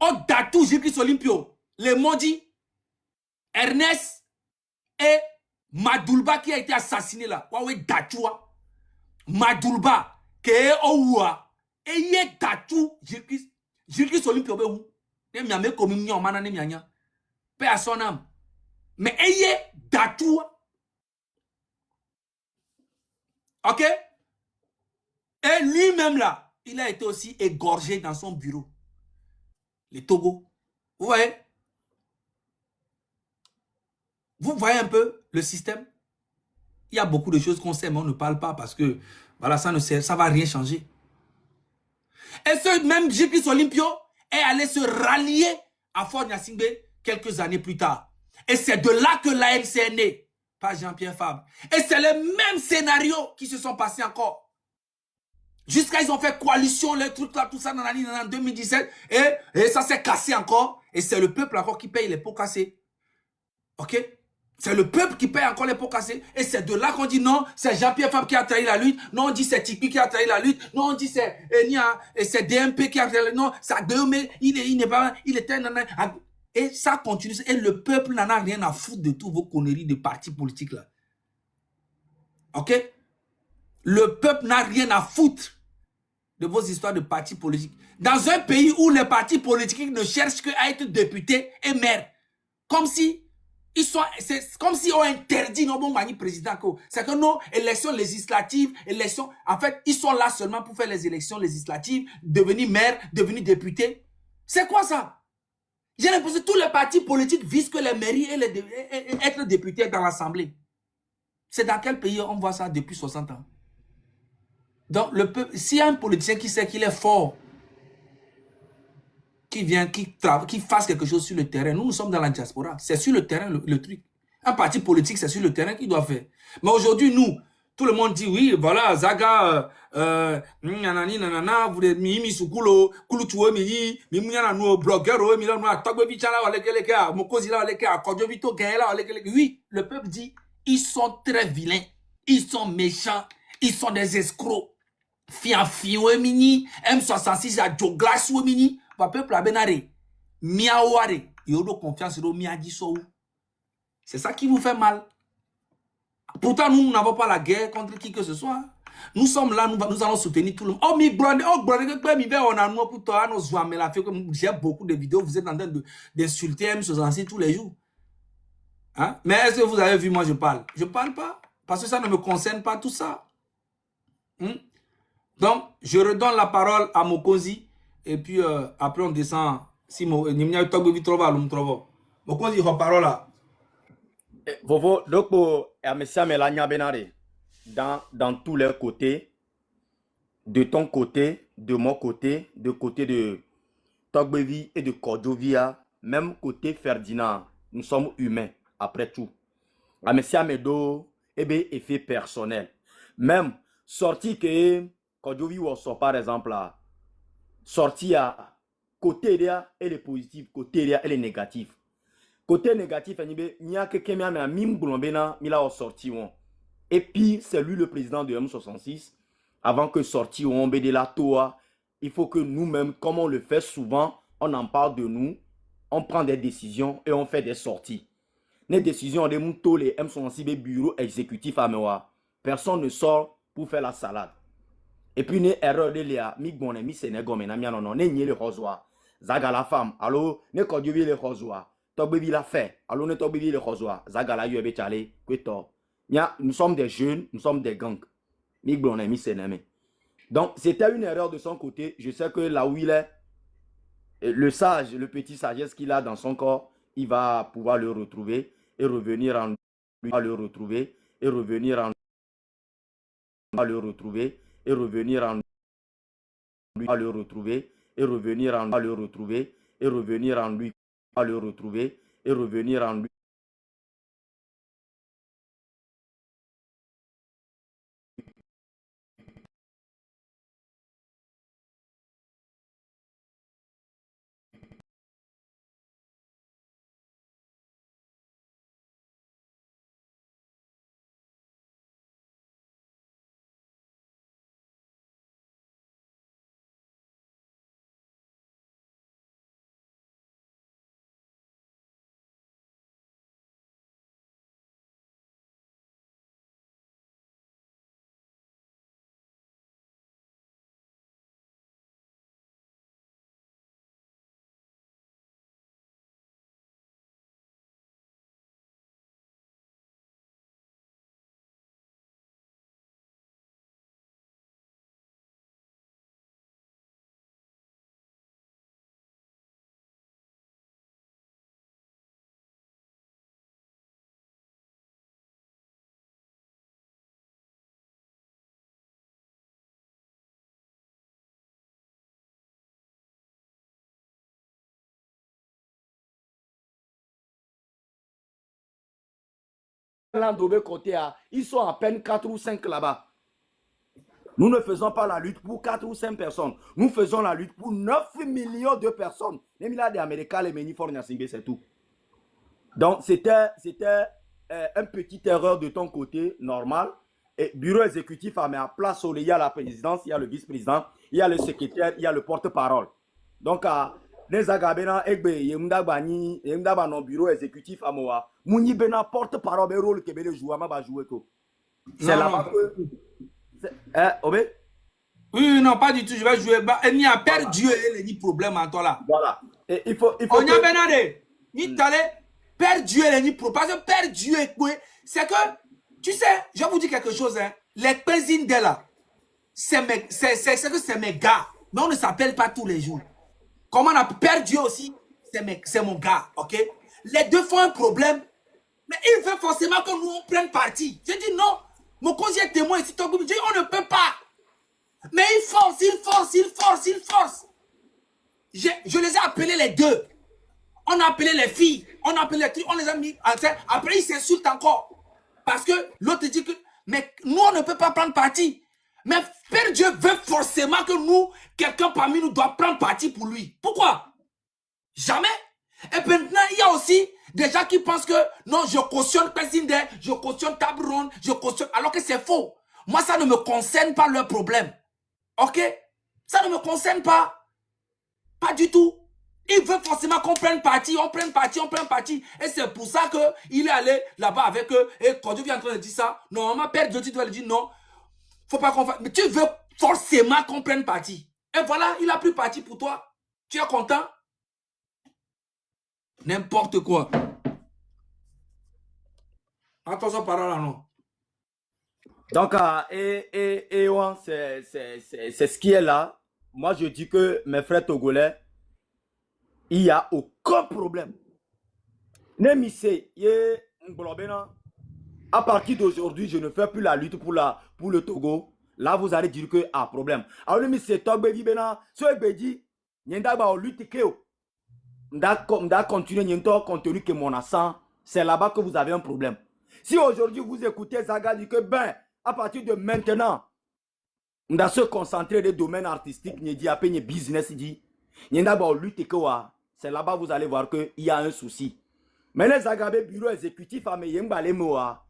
Oh, Datou, Gilles Christ Olympio. Les maudits. Ernest et Madoulba qui a été assassiné là. Waouh, Datoua. Madoulba, qui est Oua. Et il est Datou, Gilles Christ Olympio. Ne miame comme une mana ne mianya. Paix à son âme. Mais il est Datoua. Ok? Et lui-même là, il a été aussi égorgé dans son bureau. Les Togo. Vous voyez? Vous voyez un peu le système? Il y a beaucoup de choses qu'on sait, mais on ne parle pas parce que voilà, ça ne va rien changer. Et ce même Gilles Olympio est allé se rallier à Fort Gnassingbé quelques années plus tard. Et c'est de là que l'ANC est né, pas Jean-Pierre Fabre. Et c'est les mêmes scénarios qui se sont passés encore. Jusqu'à ils ont fait coalition, les trucs là, tout ça en 2017. Et ça s'est cassé encore. Et c'est le peuple encore qui paye les pots cassés. Ok? C'est le peuple qui paye encore les pots cassés. Et c'est de là qu'on dit non, c'est Jean-Pierre Fabre qui a trahi la lutte. Non, on dit c'est Tikpi qui a trahi la lutte. Non, on dit c'est DMP qui a trahi la lutte. Non, c'est Agbeome, il n'est pas, il était et ça continue. Et le peuple n'en a rien à foutre de tous vos conneries de partis politiques là. Ok? Le peuple n'a rien à foutre de vos histoires de partis politiques. Dans un pays où les partis politiques ne cherchent qu'à être députés et maires. Comme si c'est comme si on interdit nos bons mani présidents. C'est que nos élections législatives, en fait, ils sont là seulement pour faire les élections législatives, devenir maire, devenir député. C'est quoi ça? J'ai l'impression que tous les partis politiques visent que les mairies et être députés dans l'Assemblée. C'est dans quel pays on voit ça depuis 60 ans? Donc, le peuple, s'il y a un politicien qui sait qu'il est fort, qui vient, qui fasse quelque chose sur le terrain. Nous sommes dans la diaspora. C'est sur le terrain le truc. Un parti politique, c'est sur le terrain qu'il doit faire. Mais aujourd'hui, nous, tout le monde dit, oui, voilà, Zaga, nanani, nanana, vous êtes mis sous coulo, coulo tuo, mini, mimouya, nous, blogueur, mila, nous, togwe bichala, walekele, mokozi la, walekele, kodjo vito, gaela, walekele. Oui, le peuple dit, ils sont très vilains, ils sont méchants, ils sont des escrocs. Fianfi, mini, M66, à Joglas, mini, va peuple, à benare, miaouare, yodo confiance, yodo miadiso. C'est ça qui vous fait mal. Pourtant, nous n'avons pas la guerre contre qui que ce soit. Nous sommes là, nous allons soutenir tout le monde. Oh, mi blonde, on a nous pour toi, j'ai beaucoup de vidéos, vous êtes en train d'insulter M66 tous les jours. Hein? Mais est-ce que vous avez vu, moi je parle? Je parle pas, parce que ça ne me concerne pas tout ça. Donc, je redonne la parole à Mokonzi, et puis après on descend. Si Mokonzi, parole là. Vovo, donc, dans tous les côtés, de ton côté, de mon côté, de Togbevi et de Kordovia, même côté Ferdinand, nous sommes humains, après tout. Amessia Medo, effet personnel. Même sorti que Kordovi sort par exemple là, sorti à côté là, elle est positive, côté là, elle est négative. Côté négatif, il y a quelqu'un qui a mis un sorti. Et puis, c'est lui le président de M66. Avant que sorti on de la toa, il faut que nous-mêmes, comme on le fait souvent, on en parle de nous, on prend des décisions et on fait des sorties. Les décisions de tous les M66 bureau exécutif à Mewa. Personne ne sort pour faire la salade. Et puis, une erreur de l'IA, mi Sénégal, non, le rosoir. Zaga la femme, allô, ne Kodjovi le rosoir. Togbevi l'a fait. Alors, ne Togbevi le rosoir. Zaga la yue chale, kweto. Nous sommes des jeunes, nous sommes des gangs. Donc, c'était une erreur de son côté. Je sais que là où il est, le sage, le petit sagesse qu'il a dans son corps, il va pouvoir le retrouver et revenir en lui. Il va le retrouver et revenir en lui. Il va le retrouver et revenir en lui. Il va le retrouver et revenir en lui. Il va le retrouver et revenir en lui. Il va le retrouver et revenir en lui. Ils sont à peine 4 ou 5 là-bas. Nous ne faisons pas la lutte pour 4 ou 5 personnes. Nous faisons la lutte pour 9 millions de personnes. Les milliards d'Américains, les Méniformes, c'est tout. Donc, c'était une petite erreur de ton côté, normal. Et bureau exécutif a mis à place, il y a la présidence, il y a le vice-président, il y a le secrétaire, il y a le porte-parole. Donc, les agabena egbe yemdabani yemdaba non bureau exécutif à moi mouni bena porte-parole be rôle que be le jouer ma ba jouer ko c'est là-bas que obé oui non pas du tout je vais jouer il n'y a perdu les problèmes en toi là voilà et il faut on y a benade ni talé perdu les problèmes parce que perdu c'est que tu sais je vais vous dire quelque chose hein les cuisines de là c'est mes gars mais on ne s'appelle pas tous les jours. Comment on a perdu aussi, c'est mon gars, ok? Les deux font un problème, mais il veut forcément que nous on prenne parti. Je dis non, mon conseiller témoin ici, on ne peut pas. Mais il force. Je les ai appelés les deux. On a appelé les filles, on a appelé les trucs, on les a mis en tête. Après, ils s'insultent encore. Parce que l'autre dit que, mais nous, on ne peut pas prendre parti. Mais Père Dieu veut forcément que nous, quelqu'un parmi nous doit prendre parti pour lui. Pourquoi? Jamais. Et maintenant, il y a aussi des gens qui pensent que, non, je cautionne Pesinde, je cautionne Tabron, je cautionne, alors que c'est faux. Moi, ça ne me concerne pas leur problème. Ok? Ça ne me concerne pas. Pas du tout. Il veut forcément qu'on prenne parti, on prenne parti, on prenne parti. Et c'est pour ça qu'il est allé là-bas avec eux. Et quand Dieu vient en train de dire ça, normalement, Père Dieu, tu dois lui dire non. Faut pas qu'on fasse. Mais tu veux forcément qu'on prenne parti. Et voilà, il a pris parti pour toi. Tu es content? N'importe quoi. Attention, parole là, non. Donc, c'est ce qui est là. Moi, je dis que mes frères togolais, il n'y a aucun problème. À partir d'aujourd'hui, je ne fais plus la lutte pour le Togo. Là, vous allez dire que problème. Alors, le monsieur Togbevi Bena, ce Bedi, Nyenda ba lutte que m'da continuer Nyenda compte tenu que mon accent, c'est là-bas que vous avez un problème. Si aujourd'hui vous écoutez Zaga dit que ben, à partir de maintenant, m'da se concentrer des domaines artistiques, Nyedi a peine business dit, Nyenda ba lutte que c'est là-bas vous allez voir qu'il y a un souci. Mais les Zagabé bureau exécutif à Meyemba les moa.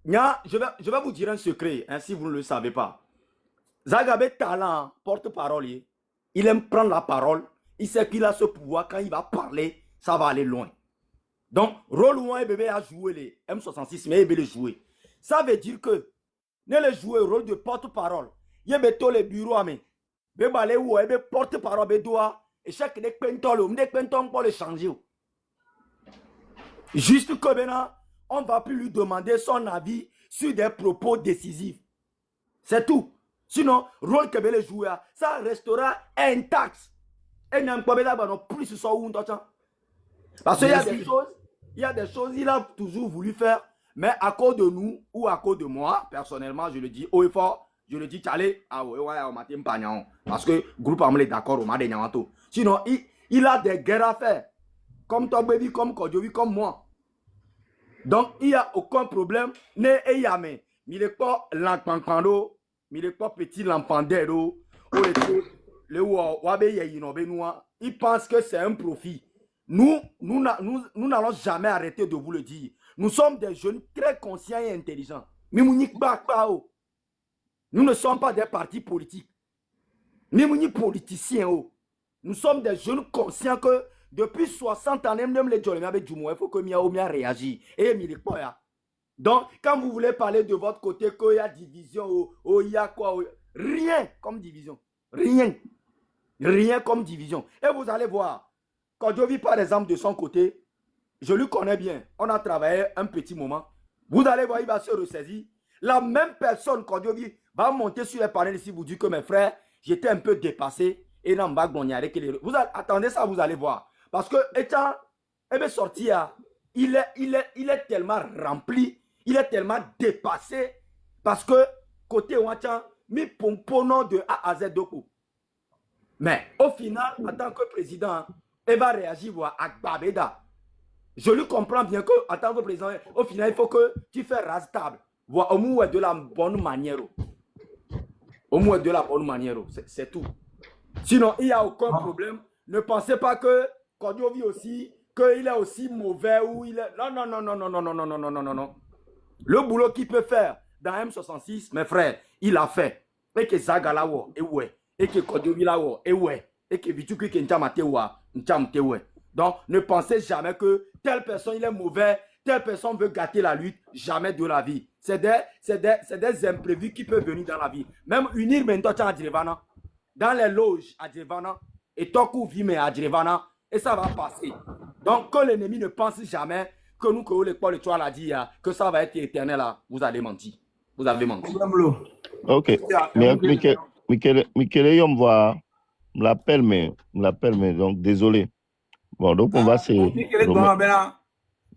Je vais vous dire un secret, hein, si vous ne le savez pas. Zagabé talent, porte-parole, il aime prendre la parole, il sait qu'il a ce pouvoir, quand il va parler, ça va aller loin. Donc, rôle où un bébé a joué les M66, mais il veut le jouer. Ça veut dire que, ne le jouer rôle de porte-parole, il veut tous les bureaux à main. Il veut aller où il veut porte-parole, il doit, et chaque des pentons pour le changer. Juste que maintenant, on ne va plus lui demander son avis sur des propos décisifs. C'est tout. Sinon, rôle que le joueur, ça restera intact. Et n'y a pas plus sur son parce qu'il y a des choses, il a toujours voulu faire, mais à cause de nous ou à cause de moi, personnellement, je le dis haut et fort, je le dis, allez, parce que le groupe est d'accord, on m'a dit. Sinon, il a des guerres à faire. Comme ton baby, comme Kodjovi, comme moi. Donc, il n'y a aucun problème. Mais il n'est pas l'enfant, il n'est pas petit l'enfant d'eau. Il pense que c'est un profit. Nous n'allons jamais arrêter de vous le dire. Nous sommes des jeunes très conscients et intelligents. Nous ne sommes pas des partis politiques. Ni politiciens. Nous sommes des jeunes conscients que depuis 60 ans, même les gens il faut que nous réagisse. Donc, quand vous voulez parler de votre côté, qu'il y a division, il y a quoi, rien comme division. Rien. Rien comme division. Et vous allez voir, quand je vis par exemple de son côté, je lui connais bien. On a travaillé un petit moment. Vous allez voir, il va se ressaisir. La même personne, quand je vis, va monter sur les panels ici, vous dit que mes frères, j'étais un peu dépassé. Et non, vous attendez ça, vous allez voir. Parce que, étant, sorti, il est tellement rempli, il est tellement dépassé. Parce que, côté Ouachan, mi pompono de A à Z d'Oko. Mais, au final, en tant que président, il va réagir à Gbabeda. Je lui comprends bien qu'en tant que président, au final, il faut que tu fasses race table. Au moins de la bonne manière. Au moins de la bonne manière. C'est tout. Sinon, il n'y a aucun problème. Ne pensez pas que Kodjovi aussi, qu'il est aussi mauvais ou il est... Non. Le boulot qu'il peut faire dans M66, mes frères, il a fait. Et que Zaga là, et ouais. Et que Kodjovi là, et ouais. Et que Vituki Kentamate, ouais. Donc, ne pensez jamais que telle personne, il est mauvais, telle personne veut gâter la lutte. Jamais de la vie. C'est des imprévus qui peuvent venir dans la vie. Même unir Mentocha à Djirevana, dans les loges à Djirevana, et Toku Vime à Djirevana, et ça va passer. Donc, que l'ennemi ne pense jamais que nous, que l'école de l'a dit, que ça va être éternel, là, vous allez mentir. Vous avez menti. Ok. Michele, on va me l'appelle, mais donc désolé. Bon, donc on va se. On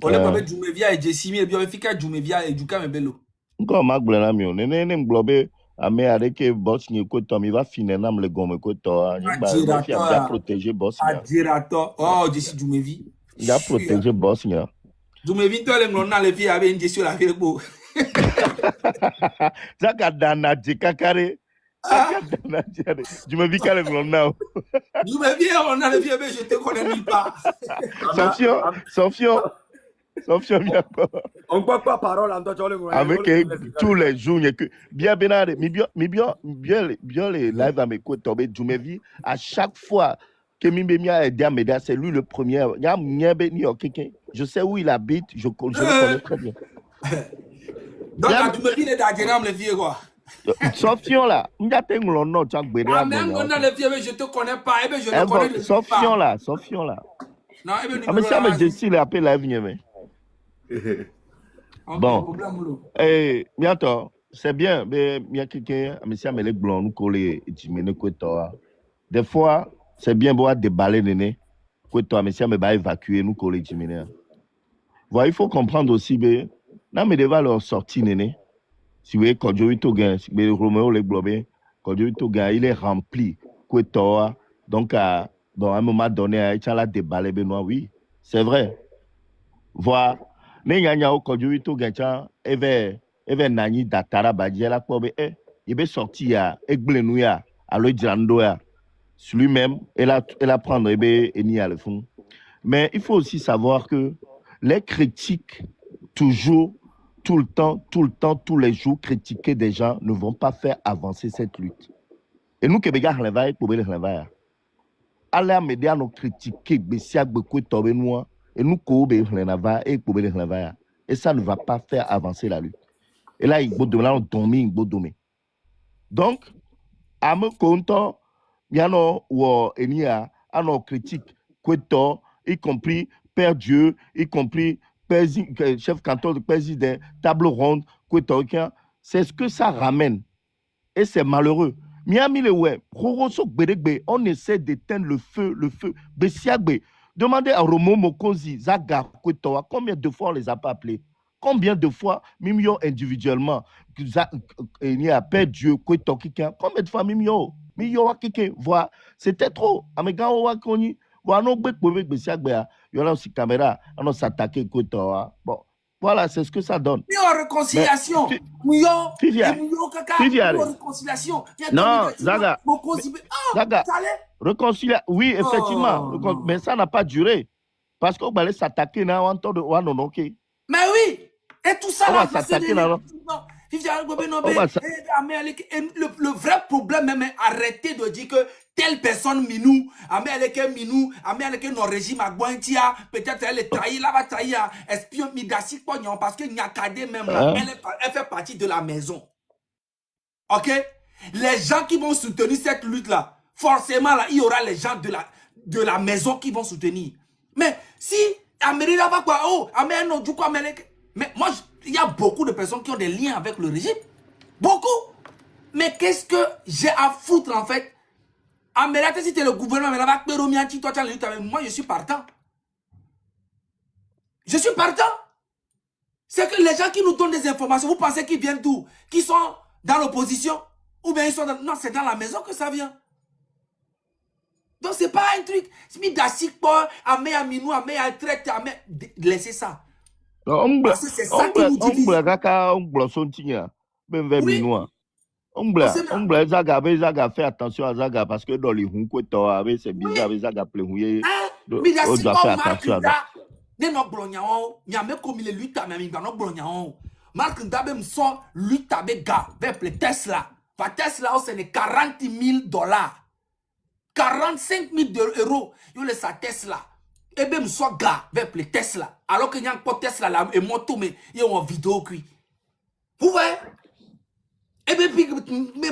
est pas Djoumevia et Jessimi, et bien on fait Djoumevia et Djouka Mebelo. Encore Mac Blanamio, Nene Mglobe, Ame avec boss ni ko to mi va finir nam le gomme ko to. Ni ba mo fi am da protéger boss ni. Adirato. Oh, je suis Djoumevi. Da protéger boss ni. Djoumevi to le ngona le fi avec une sur la vie beau. Zaka dana jikakare. Je me vis qu'elle est là. Je me vis, on a le vieux, mais je te connais nulle part. Sofion, bien quoi. On peut pas parole en toi, avec tous les jours, bien les lives à mes côtés, je me vis à chaque fois que Mimemia aide à m'aider, c'est lui le premier. Je sais où il habite, je le connais très bien. Donc, tu me vis les daguerres, le vieux, quoi. Sofion là, je te connais pas, et je le connais. Sofion là. Non, mais ça me décide la paix la vie. Bon, bientôt, c'est bien, mais il y a quelqu'un, mais ça me les blancs, nous coller et tu me quoi. Des fois, c'est bien de déballer le nez, quoi toi, mais ça me va évacuer, nous coller et tu me. Voilà, il faut comprendre aussi, mais là, mais devant leur sortie, néné. Si vous voyez, quand je vis tout gain, mais Roméo les globés, quand je vis tout gain, il est rempli. Donc, à un moment donné, il a déballé Benoît, oui, c'est vrai. Voilà. Mais il y a quand je vis tout gain, il va nani datara badjela quoi, il va sortir à Egbenouya, à l'Oidjandoya, lui-même, il a prendre ni à le fond. Mais il faut aussi savoir que les critiques, toujours, tout le temps, tous les jours, critiquer des gens ne vont pas faire avancer cette lutte. Et nous, Québécois, on va pour le travail. Allez, médias nous critiquer, et nous, et ça ne va pas faire avancer la lutte. Et là, il faut dormir. Donc, à me compte, il y a nos critiques, y compris Père Dieu, y compris chef canton de président, table ronde, c'est ce que ça ramène. Et c'est malheureux. On essaie d'éteindre le feu. Demandez à Romo Mokozi, Zaga, combien de fois on les a pas appelés? Combien de fois, Mimio individuellement, il y a Père Dieu, combien de fois Mimio? Voilà, c'était trop. Il y a aussi caméra, on s'attaque. Bon, voilà, c'est ce que ça donne. Mais en réconciliation, réconciliation. Non, Zaga, réconciliation, oui, effectivement, mais ça n'a pas duré. Parce qu'on va s'attaquer dans un temps de Wanonoke. Mais oui, et tout ça, on va s'attaquer dans le vrai problème même est arrêter de dire que telle personne minou, nos régime à Guantia, peut-être elle est trahie, là va trahir, espion midasi pognon, parce que Nyakade même là, elle fait partie de la maison. Ok? Les gens qui vont soutenir cette lutte là, forcément là, il y aura les gens de la maison qui vont soutenir. Mais si Amélie là va quoi, Amélie non, du coup Amélie, mais moi il y a beaucoup de personnes qui ont des liens avec le régime. Beaucoup. Mais qu'est-ce que j'ai à foutre en fait? Amélie, si tu es le gouvernement, moi je suis partant. Je suis partant. C'est que les gens qui nous donnent des informations, vous pensez qu'ils viennent d'où? Qui sont dans l'opposition? Ou bien ils sont dans... Non, c'est dans la maison que ça vient. Donc c'est pas un truc. Laissez ça. Parce que c'est ça qui nous divise. Zaga fait attention à Zaga parce que dans les Hunko, c'est bizarre, Zaga pleurer. Mais il doit faire attention à Zaga. Marc Ndabe sort 8 gars vers le Tesla. Va Tesla, c'est 40 000 $. 45 000 €. Il y a sa Tesla. Et bien, je suis gars vers le Tesla. Alors qu'il y a un Tesla là, et moto, mais il y a une vidéo qui. Vous voyez? Et bien, puis,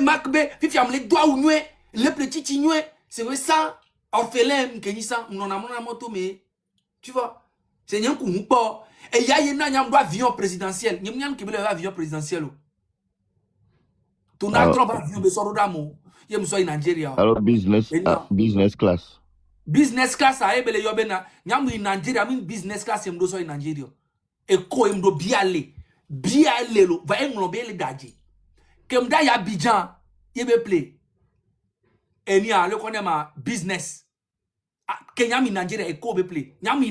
Marc B, puis il y a les doigts ou les petits nués. C'est vrai ça. Orphelin, qui ça, on a mon moto, mais. Tu vois? C'est un coup, pas. Et il y a un avion présidentiel. Il y a un avion présidentiel. Tout le monde va avion de Sorodamo. Il y a un Nigeria. Alors, business class. Business class, a ebele yobena. Nyamu in Nigeria, business class yemdo so in Nigeria. E ko yemdo biale lo. Va englo bele daji. Que m'da ya Abidjan, il me plaît. Et ni a le connaît ma business. Que nyami Nigeria et me plaît. Nyami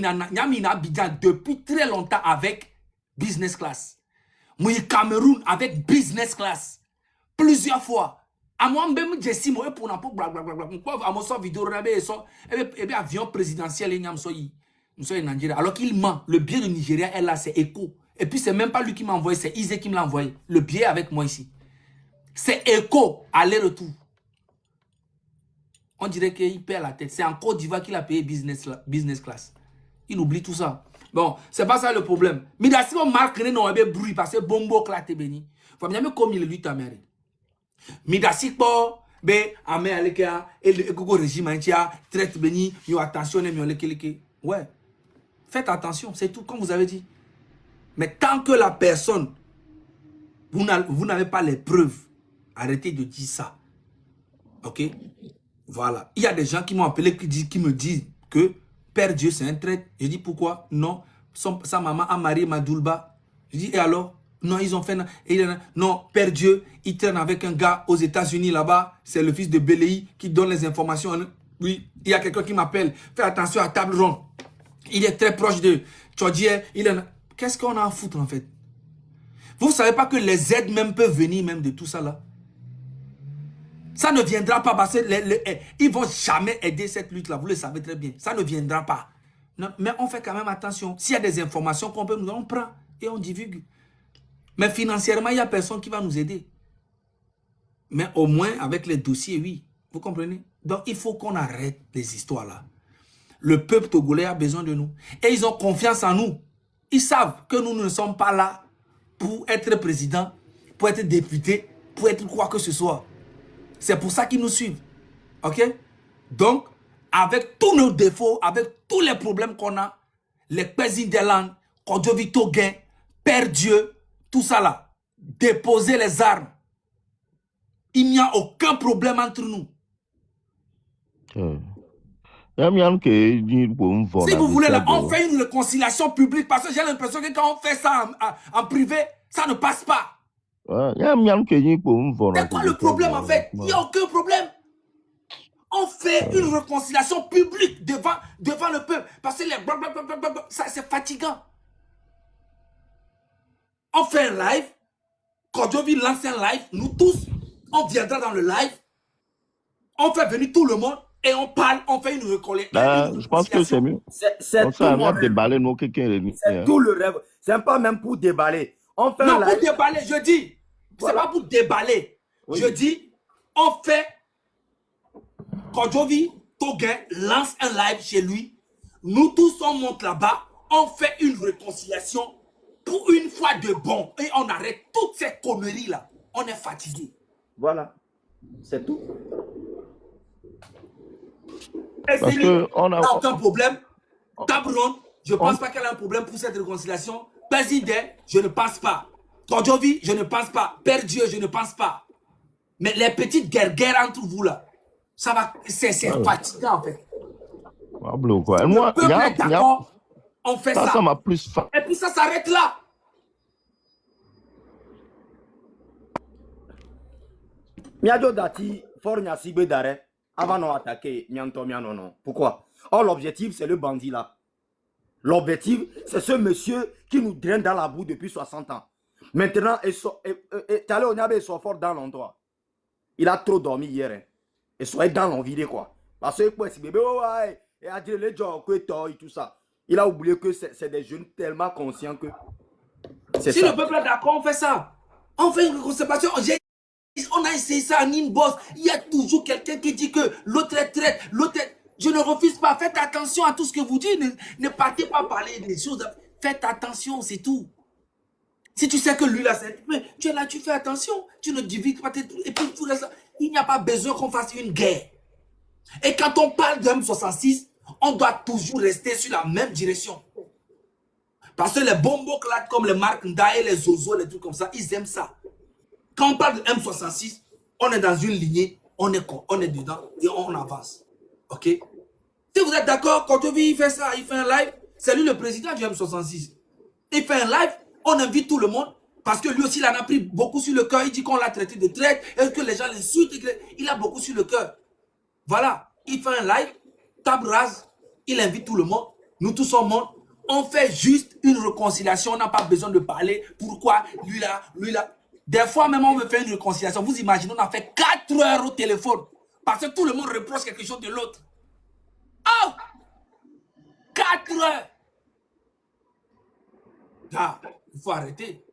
na Abidjan depuis très longtemps avec business class. Moi Cameroun avec business class. Plusieurs fois. À moi même Jessie moi pour na pour blablabla. À moi ça vidéo rabé ça et bien avion présidentiel et nyam soyi. Nous sommes Nigeria. Alors qu'il ment. Le billet de Nigeria est là, c'est Echo. Et puis c'est même pas lui qui m'a envoyé, c'est Isé qui me l'a envoyé. Le billet avec moi ici. C'est Echo, aller-retour. On dirait qu'il perd la tête. C'est en Côte d'Ivoire qu'il a payé business class. Il oublie tout ça. Bon, c'est pas ça le problème. Mais si on marque non bruit parce que bombo clate béni. Faut bien comme il lui ta mère. Mais si po be amé aleka et le régime entier traite béni, yo attention mi oleke. Ouais. Faites attention, c'est tout comme vous avez dit. Mais tant que la personne vous n'avez pas les preuves, arrêtez de dire ça. OK? Voilà. Il y a des gens qui m'ont appelé, qui me disent que Père Dieu, c'est un traître. Je dis pourquoi? Non. Sa maman a marié Madoulba. Je dis, et alors? Non, ils ont fait... Non, Père Dieu, il traîne avec un gars aux États-Unis là-bas. C'est le fils de Béléi qui donne les informations. Oui, il y a quelqu'un qui m'appelle. Fais attention à table ronde. Il est très proche de Tchodier. Qu'est-ce qu'on a à foutre en fait? Vous ne savez pas que les aides même peuvent venir même de tout ça là? Ça ne viendra pas parce que ils ne vont jamais aider cette lutte-là. Vous le savez très bien. Ça ne viendra pas. Non, mais on fait quand même attention. S'il y a des informations qu'on peut nous donner, on prend et on divulgue. Mais financièrement, il n'y a personne qui va nous aider. Mais au moins, avec les dossiers, oui. Vous comprenez? Donc, il faut qu'on arrête les histoires-là. Le peuple togolais a besoin de nous. Et ils ont confiance en nous. Ils savent que nous ne sommes pas là pour être président, pour être député, pour être quoi que ce soit. C'est pour ça qu'ils nous suivent. OK? Donc, avec tous nos défauts, avec tous les problèmes qu'on a, les présidents des langues, Kodjovi Toguin, Père Dieu, tout ça là, déposer les armes. Il n'y a aucun problème entre nous. Si vous voulez, là, on fait une réconciliation publique parce que j'ai l'impression que quand on fait ça en privé, ça ne passe pas. C'est quoi le problème en fait? Il n'y a aucun problème. On fait une réconciliation publique devant le peuple. Parce que ça c'est fatigant. On fait un live. Kodjovi lance un live. Nous tous, on viendra dans le live. On fait venir tout le monde. Et on parle, on fait une réconciliation. Je pense que c'est mieux. C'est tout mon rêve. C'est tout le rêve. C'est pas même pour déballer. On fait non, pour déballer, je dis. Voilà. C'est pas pour déballer. Oui. Je dis, on fait... Kodjovi Toguin lance un live chez lui. Nous tous, on monte là-bas. On fait une réconciliation pour une fois de bon. Et on arrête toutes ces conneries-là. On est fatigué. Voilà. C'est tout. Et parce qu'on n'a aucun problème. Tabron, je ne pense pas qu'elle a un problème pour cette réconciliation. Président, je ne pense pas. Kodjovi, je ne pense pas. Père Dieu, je ne pense pas. Mais les petites guerres entre vous là, ça va, c'est fatigant en fait. Le peuple est d'accord, on fait ça. Et puis ça s'arrête là. Miado Dati, Fort Nyasibe Dare, avant de attaquer Mianto Mianono. Pourquoi? Or, l'objectif, c'est le bandit là. L'objectif, c'est ce monsieur qui nous draine dans la boue depuis 60 ans. Maintenant, Tale Onyabe est fort dans l'endroit. Il a trop dormi hier. Hein. Et soit dans l'envie quoi. Parce que si bébé, et a dit les gens que et tout ça. Il a oublié que c'est des jeunes tellement conscients que. Si ça. Le peuple est d'accord, on fait ça. On fait une conservation. On a essayé ça en inbox. Il y a toujours quelqu'un qui dit que l'autre est traite, l'autre est... Je ne refuse pas. Faites attention à tout ce que vous dites. Ne partez pas parler des choses. Faites attention, c'est tout. Si tu sais que lui là, mais tu es là, tu fais attention. Tu ne divises pas tes trucs. Et puis tout ça. Il n'y a pas besoin qu'on fasse une guerre. Et quand on parle de M66, on doit toujours rester sur la même direction. Parce que les bombos comme les Mark Nda et les Zozo, les trucs comme ça, ils aiment ça. Quand on parle de M66, on est dans une lignée, on est dedans et on avance. OK? Si vous êtes d'accord, quand il fait ça, il fait un live, c'est lui le président du M66. Il fait un live, on invite tout le monde, Parce que lui aussi, il en a pris beaucoup sur le cœur. Il dit qu'on l'a traité de traite et que les gens l'insultent. Il a beaucoup sur le cœur. Voilà. Il fait un live, table rase, il invite tout le monde. Nous tous on monte. On fait juste une réconciliation. On n'a pas besoin de parler. Pourquoi lui là, lui là. Des fois même, on veut faire une réconciliation. Vous imaginez, on a fait 4 heures au téléphone. Parce que tout le monde reproche quelque chose de l'autre. Oh! 4 heures! Là, il faut arrêter.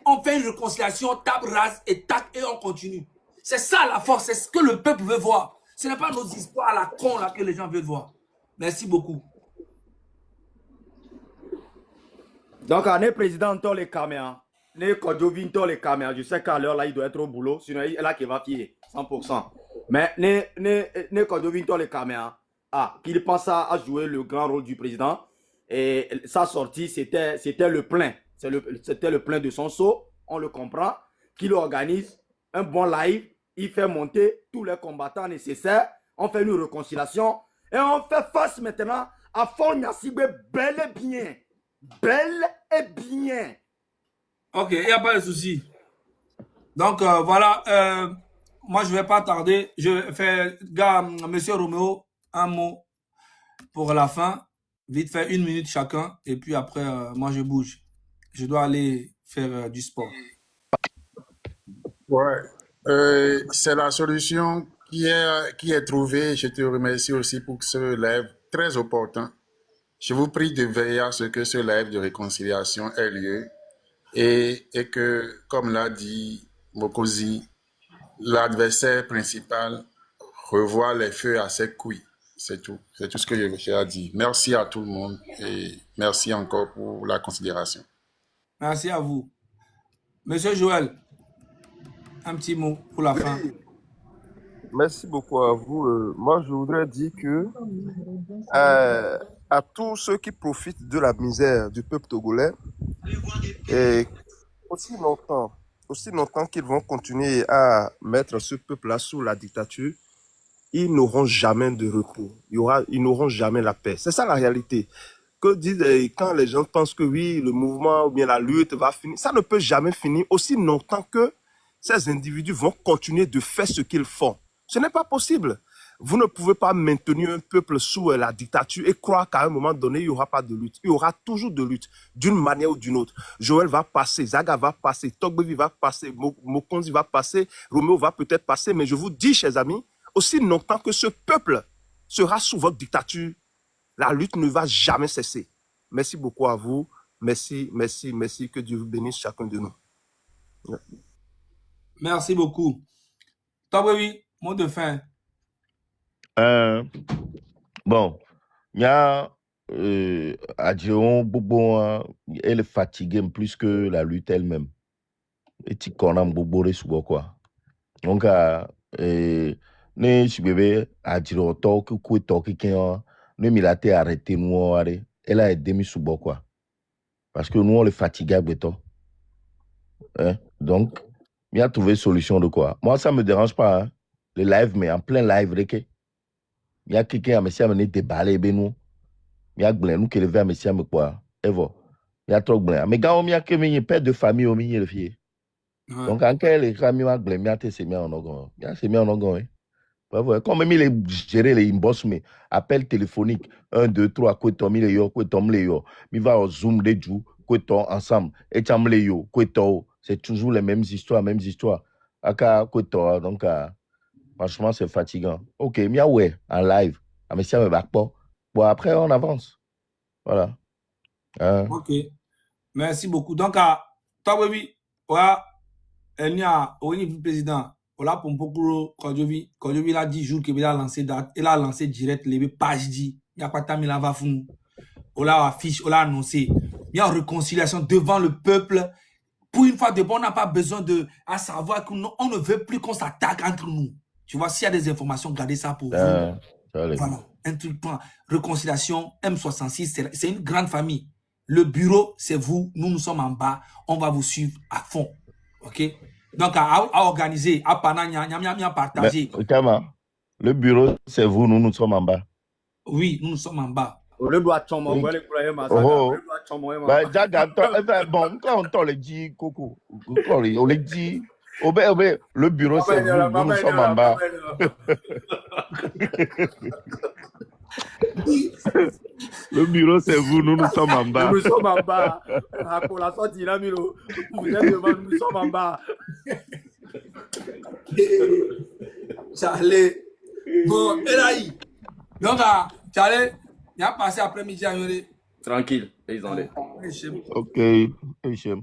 On fait une réconciliation, table rase et tac, et on continue. C'est ça la force, c'est ce que le peuple veut voir. Ce n'est pas nos histoires à la con là que les gens veulent voir. Merci beaucoup. Donc, on est président de les caméras. Ne Kodjovi dans les caméras. Je sais qu'à l'heure là, il doit être au boulot. Sinon, il est là qui va fier 100%. Mais ne Kodjovi dans les caméras. Ah, qu'il pense à jouer le grand rôle du président. Et sa sortie, c'était le plein. C'était le plein de son saut. On le comprend. Qu'il organise un bon live. Il fait monter tous les combattants nécessaires. On fait une réconciliation. Et on fait face maintenant à Fonya Sigbe bel et bien. Bel et bien. Ok, il n'y a pas de souci. Donc, voilà. Moi, je ne vais pas tarder. Je fais, monsieur Roméo, un mot pour la fin. Vite fait, 1 minute chacun. Et puis après, moi, je bouge. Je dois aller faire du sport. Ouais, c'est la solution qui est trouvée. Je te remercie aussi pour ce live très opportun. Je vous prie de veiller à ce que ce live de réconciliation ait lieu et que, comme l'a dit Mokozi, l'adversaire principal revoit les feux à ses couilles. C'est tout. C'est tout ce que j'ai à dire. Merci à tout le monde et merci encore pour la considération. Merci à vous. Monsieur Joël, un petit mot pour la fin. Merci beaucoup à vous. Moi, je voudrais dire que à tous ceux qui profitent de la misère du peuple togolais, et aussi longtemps qu'ils vont continuer à mettre ce peuple-là sous la dictature, ils n'auront jamais de repos. Ils n'auront jamais la paix. C'est ça la réalité. Que disent quand les gens pensent que oui, le mouvement ou bien la lutte va finir, ça ne peut jamais finir aussi longtemps que ces individus vont continuer de faire ce qu'ils font. Ce n'est pas possible. Vous ne pouvez pas maintenir un peuple sous la dictature et croire qu'à un moment donné, il n'y aura pas de lutte. Il y aura toujours de lutte, d'une manière ou d'une autre. Joël va passer, Zaga va passer, Togbevi va passer, Mokonzi va passer, Roméo va peut-être passer, mais je vous dis, chers amis, aussi longtemps que ce peuple sera sous votre dictature, la lutte ne va jamais cesser. Merci beaucoup à vous. Merci, merci, merci. Que Dieu vous bénisse chacun de nous. Ouais. Merci beaucoup. Togbevi, mot de fin. Bon, il y a Adjiron Bobo, elle est fatiguée plus que la lutte elle-même. Et tu connais Bobo quoi. Donc, ne bébé Adjiron talk ne milate arrêté nous elle a aidé sous quoi. Parce que nous on le fatigué hein? Donc, il a trouvé solution de quoi. Moi ça me dérange pas hein? Le live mais en plein live il y a quelqu'un qui a amené des balais, il y a quelqu'un qui a amené des quoi. Il y a trop de gens. Mais quand on a un père de famille, on a le fier. Donc, quand les familles ont un il y a des mis en ogon. Il y a des mis en ogon. Comme il est géré les inbox, mais appel téléphonique 1, 2, 3, quoi tom il yo, quoi tom le yo. Il va au Zoom des jours, quoi tom ensemble. Et tam le yo, quoi tom. C'est toujours les mêmes histoires. Aka quoi tom, donc. Franchement, c'est fatigant. Ok, mia ouais, en live. Mais si on va pas. Bon, après, on avance. Voilà. Ok. Merci beaucoup. Donc, toi, oui, voilà, il y a un président. Voilà, pour beaucoup, Kodjovi, il a 10 jours qu'il a lancé date. Il a lancé direct les pages dit. Il n'y a pas de temps, il va fou. On a affiché, on a annoncé. Il y a une réconciliation devant le peuple. Pour une fois de bon, on n'a pas besoin de savoir qu'on ne veut plus qu'on s'attaque entre nous. Tu vois, s'il y a des informations, gardez ça pour vous. Voilà, un truc, réconciliation, M66, c'est une grande famille. Le bureau, c'est vous, nous sommes en bas, on va vous suivre à fond. Ok? Donc, à organiser, à partager. Le bureau, c'est vous, nous sommes en bas. Oui, nous sommes en bas. Bah, Zaga, bon, quand on t'en le dit, Coco, on le dit, le bureau c'est vous, nous sommes en bas. Le bureau c'est vous, nous sommes en bas. Nous sommes en bas. Pour la sortie, là, Milo. Vous êtes devant, nous sommes en bas. Charlie. Bon, et là, donc, Charlie, il a passé après-midi à Yuri. Tranquille, ils ont les. Ok, Hichem.